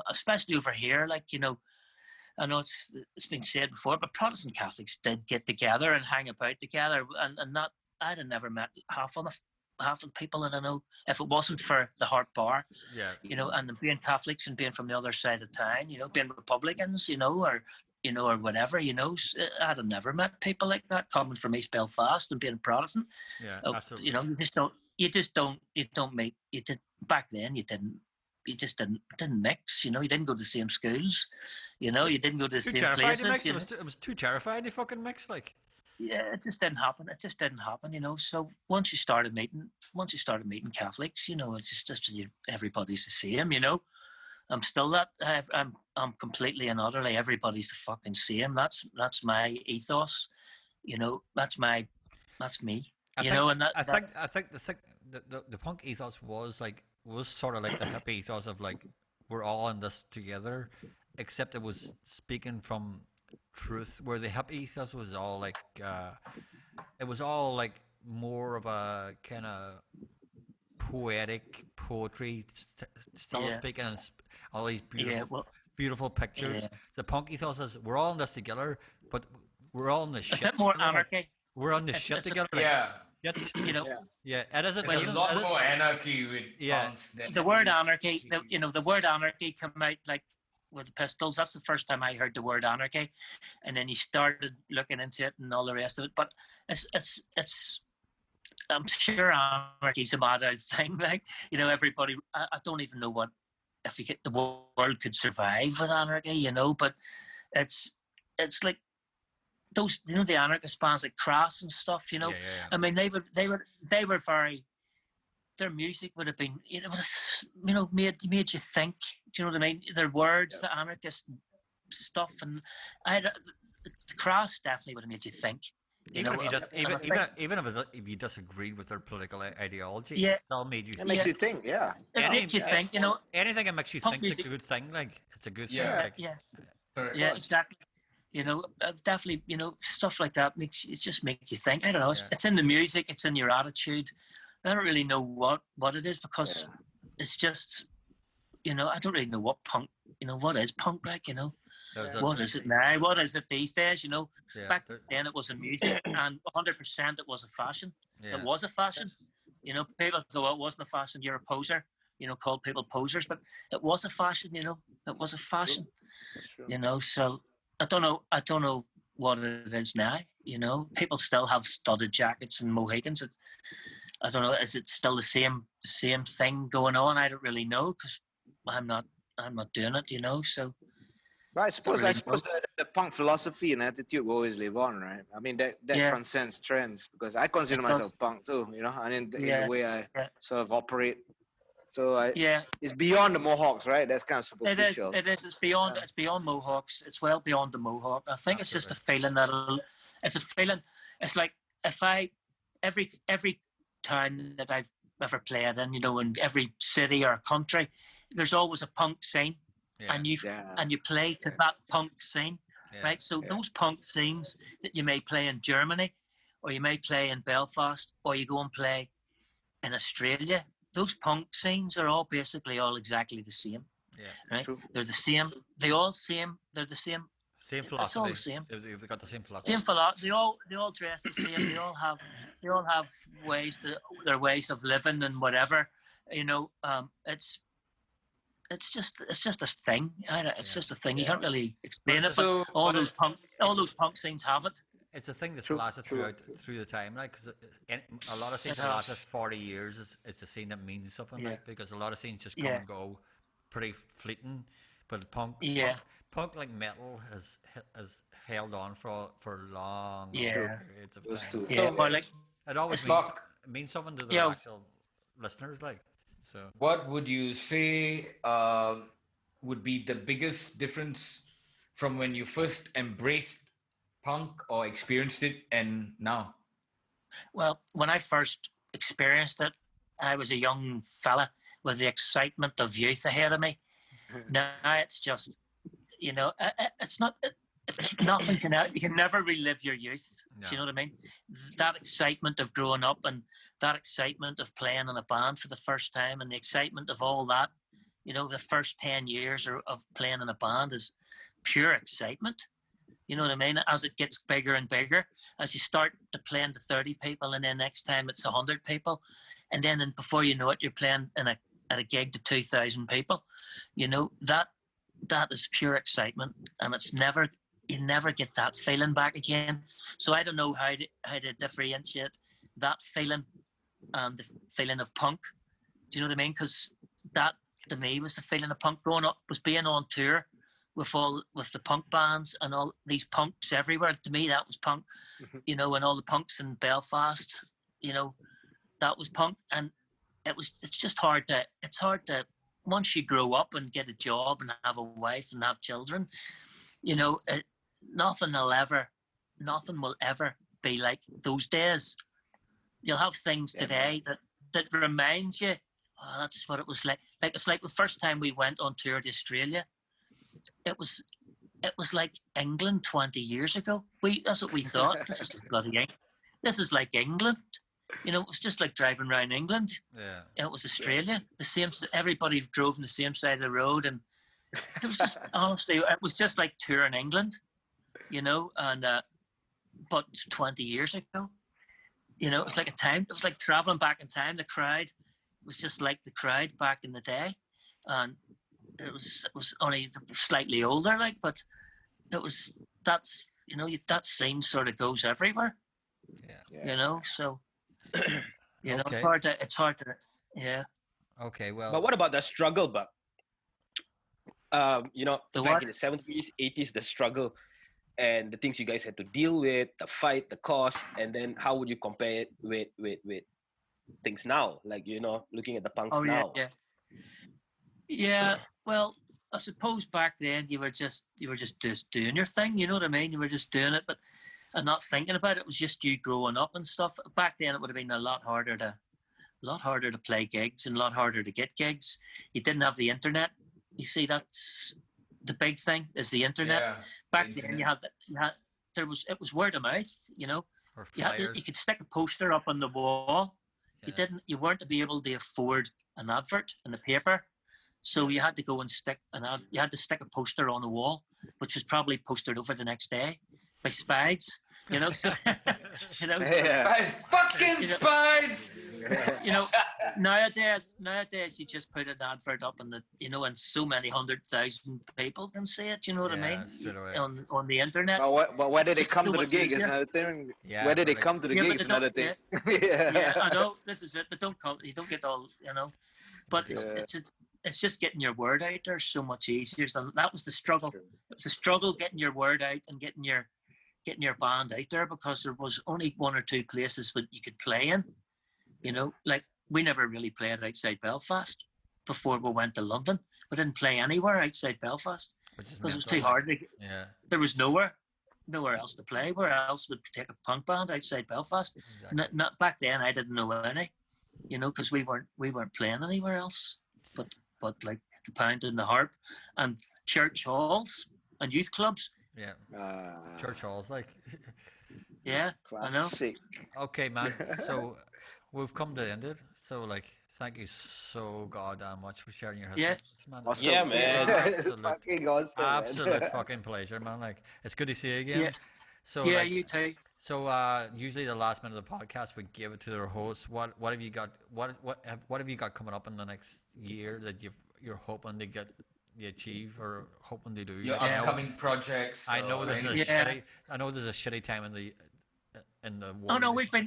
D: especially over here, like I know it's been said before, but Protestant Catholics did get together and hang about together, and not I'd have never met half of the people that I know if it wasn't for the Heart Bar,
A: Yeah.
D: and them being Catholics and being from the other side of town, being Republicans, or whatever, I'd have never met people like that coming from East Belfast and being Protestant.
A: Yeah.
D: Oh,
A: Absolutely.
D: you don't meet, you did back then, you just didn't mix, you didn't go to the same schools, you didn't go to the
A: Too
D: same
A: terrified to
D: places.
A: mix. It was too terrified to fucking mix. Like.
D: Yeah, it just didn't happen. So once you started meeting Catholics, it's just everybody's the same. I'm still that. I'm completely and utterly everybody's the fucking same. That's my ethos. That's me.
A: I think the punk ethos was sort of like the hippie ethos of like we're all in this together, except it was speaking from truth, where the hippie ethos was all like it was all like more of a kind of poetic poetry style speaking, and all these beautiful pictures.
D: Yeah.
A: The punk ethos is we're all in this together, but we're all in the shit.
D: A bit more
A: together, like,
D: anarchy.
A: we're on the shit
D: it's
A: together.
B: Yeah.
A: Shit.
D: Yeah.
A: It isn't.
B: There's a lot more anarchy with punks than
D: The word anarchy, the word anarchy come out like with the Pistols. That's the first time I heard the word anarchy, and then you started looking into it and all the rest of it. But it's I'm sure anarchy's a mad out thing. Like everybody. I don't even know what if the world could survive with anarchy. But it's like those the anarchist bands like Crass and stuff.
A: Yeah.
D: I mean they were very. Their music would have been, made you think. Do you know what I mean? Their words, the anarchist stuff, and the Cross definitely would have made you think.
A: Even if you disagreed with their political ideology,
D: Yeah.
A: it still made you.
C: It makes you think, yeah.
D: It makes you think.
A: Anything that makes you
D: punk
A: think is a
D: music.
A: good thing. Like it's a good thing.
B: Yeah.
A: Like,
D: Yeah, exactly. Definitely. Stuff like that just make you think. I don't know. It's in the music. It's in your attitude. I don't really know what it is because it's just, I don't really know what punk, what is punk like, what is it now? What is it these days? Back then it was a music and 100% it was a fashion.
A: Yeah.
D: It was a fashion. People go, it wasn't a fashion. You're a poser. Called people posers, but it was a fashion. It was a fashion. So I don't know what it is now. People still have studded jackets and Mohicans. I don't know. Is it still the same thing going on? I don't really know because I'm not doing it. So.
C: But I suppose the punk philosophy and attitude will always live on, right? I mean that transcends trends because I consider myself punk too, and in the way I sort of operate. So it's beyond the Mohawks, right? That's kind of superficial.
D: It is. It's beyond. It's beyond Mohawks. It's well beyond the Mohawk. I think it's just a feeling it's a feeling. It's like if every town that I've ever played in, in every city or country, there's always a punk scene, and you play to that punk scene, right? So those punk scenes that you may play in Germany, or you may play in Belfast, or you go and play in Australia, those punk scenes are all basically all exactly the same.
A: Yeah,
D: right.
C: True.
D: They're the same. They're the same.
A: Same philosophy.
D: It's all the same.
A: They've got the same philosophy.
D: Same philosophy. They all dress the same. They all have their ways of living and whatever. It's just a thing. It's just a thing. You can't really explain it. But all those punk scenes have it.
A: It's a thing that's lasted through the time, like because a lot of scenes that lasted 40 years. It's a scene that means something, like because a lot of scenes just come and go, pretty fleeting. But punk like metal has held on for long periods of time.
D: Yeah, well, like
A: It always
B: Mark,
A: means something to the actual listeners, like. So
B: what would you say would be the biggest difference from when you first embraced punk or experienced it and now?
D: Well, when I first experienced it, I was a young fella with the excitement of youth ahead of me. Now it's just, it's not. Nothing can. You can never relive your youth. No. Do you know what I mean? That excitement of growing up and that excitement of playing in a band for the first time and the excitement of all that, the first 10 years of playing in a band is pure excitement. You know what I mean? As it gets bigger and bigger, as you start to playing to 30 people, and then next time it's 100 people, and then before you know it, you're playing at a gig to 2,000 people. That is pure excitement, and you never get that feeling back again. So I don't know how to differentiate that feeling and the feeling of punk. Do you know what I mean? Because that to me was the feeling of punk growing up, was being on tour with the punk bands and all these punks everywhere. To me, that was punk, and all the punks in Belfast, that was punk. And it's hard to, once you grow up and get a job and have a wife and have children, nothing will ever be like those days. You'll have things today that reminds you, oh, that's what it was like. Like, it's like the first time we went on tour to Australia. It was like England 20 years ago. That's what we thought. This is like England. It was just like driving around England.
A: Yeah.
D: It was Australia. The same. Everybody drove on the same side of the road, and it was just honestly, it was just like touring England. And but 20 years ago, it was like it was like traveling back in time. The crowd was just like the crowd back in the day, and it was only slightly older, like, but that scene sort of goes everywhere.
A: Yeah.
D: So
A: okay.
D: it's hard to yeah.
A: Okay, well,
E: but what about the struggle, Buck?
D: The
E: back in the 70s, 80s, the struggle and the things you guys had to deal with, the fight, the cost, and then how would you compare it with things now? Like, looking at the punks now.
D: Yeah. Well, I suppose back then you were just doing your thing. You know what I mean? You were just doing it, and not thinking about it. It was just you growing up and stuff. Back then, it would have been a lot harder to play gigs and a lot harder to get gigs. You didn't have the internet. You see, that's the big thing, is the internet.
B: Yeah,
D: back then, it was word of mouth.
A: or
D: you could stick a poster up on the wall.
A: Yeah.
D: You weren't to be able to afford an advert in the paper. So you had to go and stick a poster on the wall, which was probably posted over the next day by spies. So
B: fucking spies.
D: Nowadays you just put an advert up and and so many 100,000 people can see it. You know what I mean? On the internet.
C: But whether they come to the gig is another thing.
A: Yeah,
C: whether they come to the gig is another thing.
D: Yeah, I know this is it, but don't come. You don't get all. But it's just getting your word out there so much easier. So that was the struggle. It was a struggle getting your word out and getting your band out there, because there was only one or two places that you could play in. Like, we never really played outside Belfast before we went to London. We didn't play anywhere outside Belfast because it was too hard. There was nowhere else to play. Where else would take a punk band outside Belfast?
A: Exactly.
D: Not back then. I didn't know any. Because we weren't playing anywhere else. But like the Pound and the Harp and church halls and youth clubs.
A: Yeah. Church halls, like.
D: Yeah, I know.
A: Okay, man. So we've come to the end of it. So, like, thank you so goddamn much for sharing your history.
D: Yeah,
A: Man.
E: Yeah, man.
A: Absolute fucking pleasure, man. Like, it's good to see you again.
D: Yeah.
A: So,
D: yeah,
A: like,
D: you too.
A: So usually the last minute of the podcast we give it to their host. What have you got? What have you got coming up in the next year that you're hoping to achieve or hoping to do?
B: Your upcoming projects.
A: I know there's a shitty. I know there's a shitty time in the world.
D: Oh no, we've a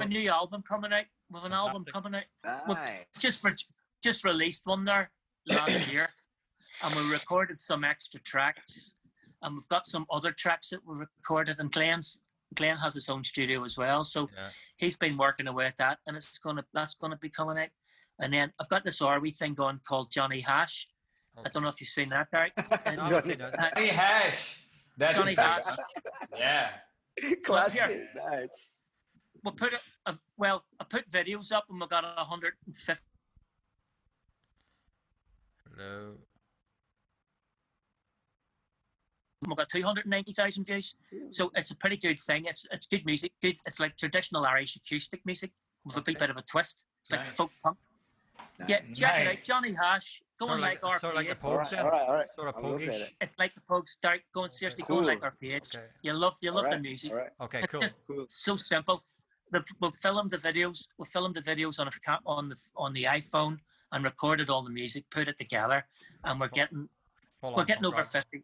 D: new album coming out. We've an album coming out. We've just released one there last year. and we recorded some extra tracks, and we've got some other tracks that we recorded. And Glenn has his own studio as well, so he's been working away at that, and that's gonna be coming out. And then I've got this Arby thing going called Johnny Hash. I don't know if you've seen that, Derek.
B: Johnny Hash. That's
D: Johnny Hash.
B: Yeah.
C: Classic. Nice.
D: We'll put it. I put videos up, and we got 150.
A: Hello.
D: We got 290,000 views. So it's a pretty good thing. It's good music. Good. It's like traditional Irish acoustic music with a bit of a twist. It's like folk punk. Nice. Yeah, check it out. Johnny Hash. Go and like our page.
A: Like the Pogues.
C: All right.
A: Sort of Pogues.
D: It's like the Pogues. Start going seriously. Go and like our page. Okay. You love the music.
C: All right.
A: Okay,
D: it's
A: cool.
D: Just so simple. We've filmed the videos. We filmed the videos on the iPhone and recorded all the music, put it together, and we're getting over 50.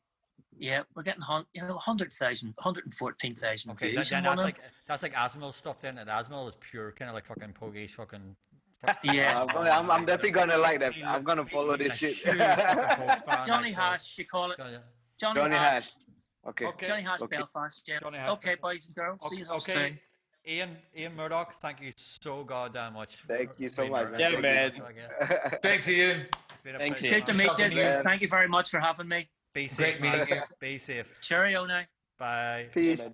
D: Yeah, we're getting 100,000, 114,000
A: Okay,
D: views.
A: then that's like Asmal stuff. Then, and Asmal is pure kind of like fucking Pogues, fucking.
D: Yeah,
C: I'm definitely gonna like that. I'm gonna follow this shit.
D: Johnny Hash, you call it. Johnny Hash.
C: Okay.
D: Johnny Hash, Belfast. Yeah. Okay, boys and girls. See you soon.
A: Ian Murdoch, thank you so goddamn much.
C: Thank you so much.
E: Yeah, man.
B: Thanks, Ian.
E: Thank you.
D: Good to meet you. Thank you very much for having me.
A: Be safe, man. Be safe.
D: Cheerio now.
A: Bye.
C: Peace.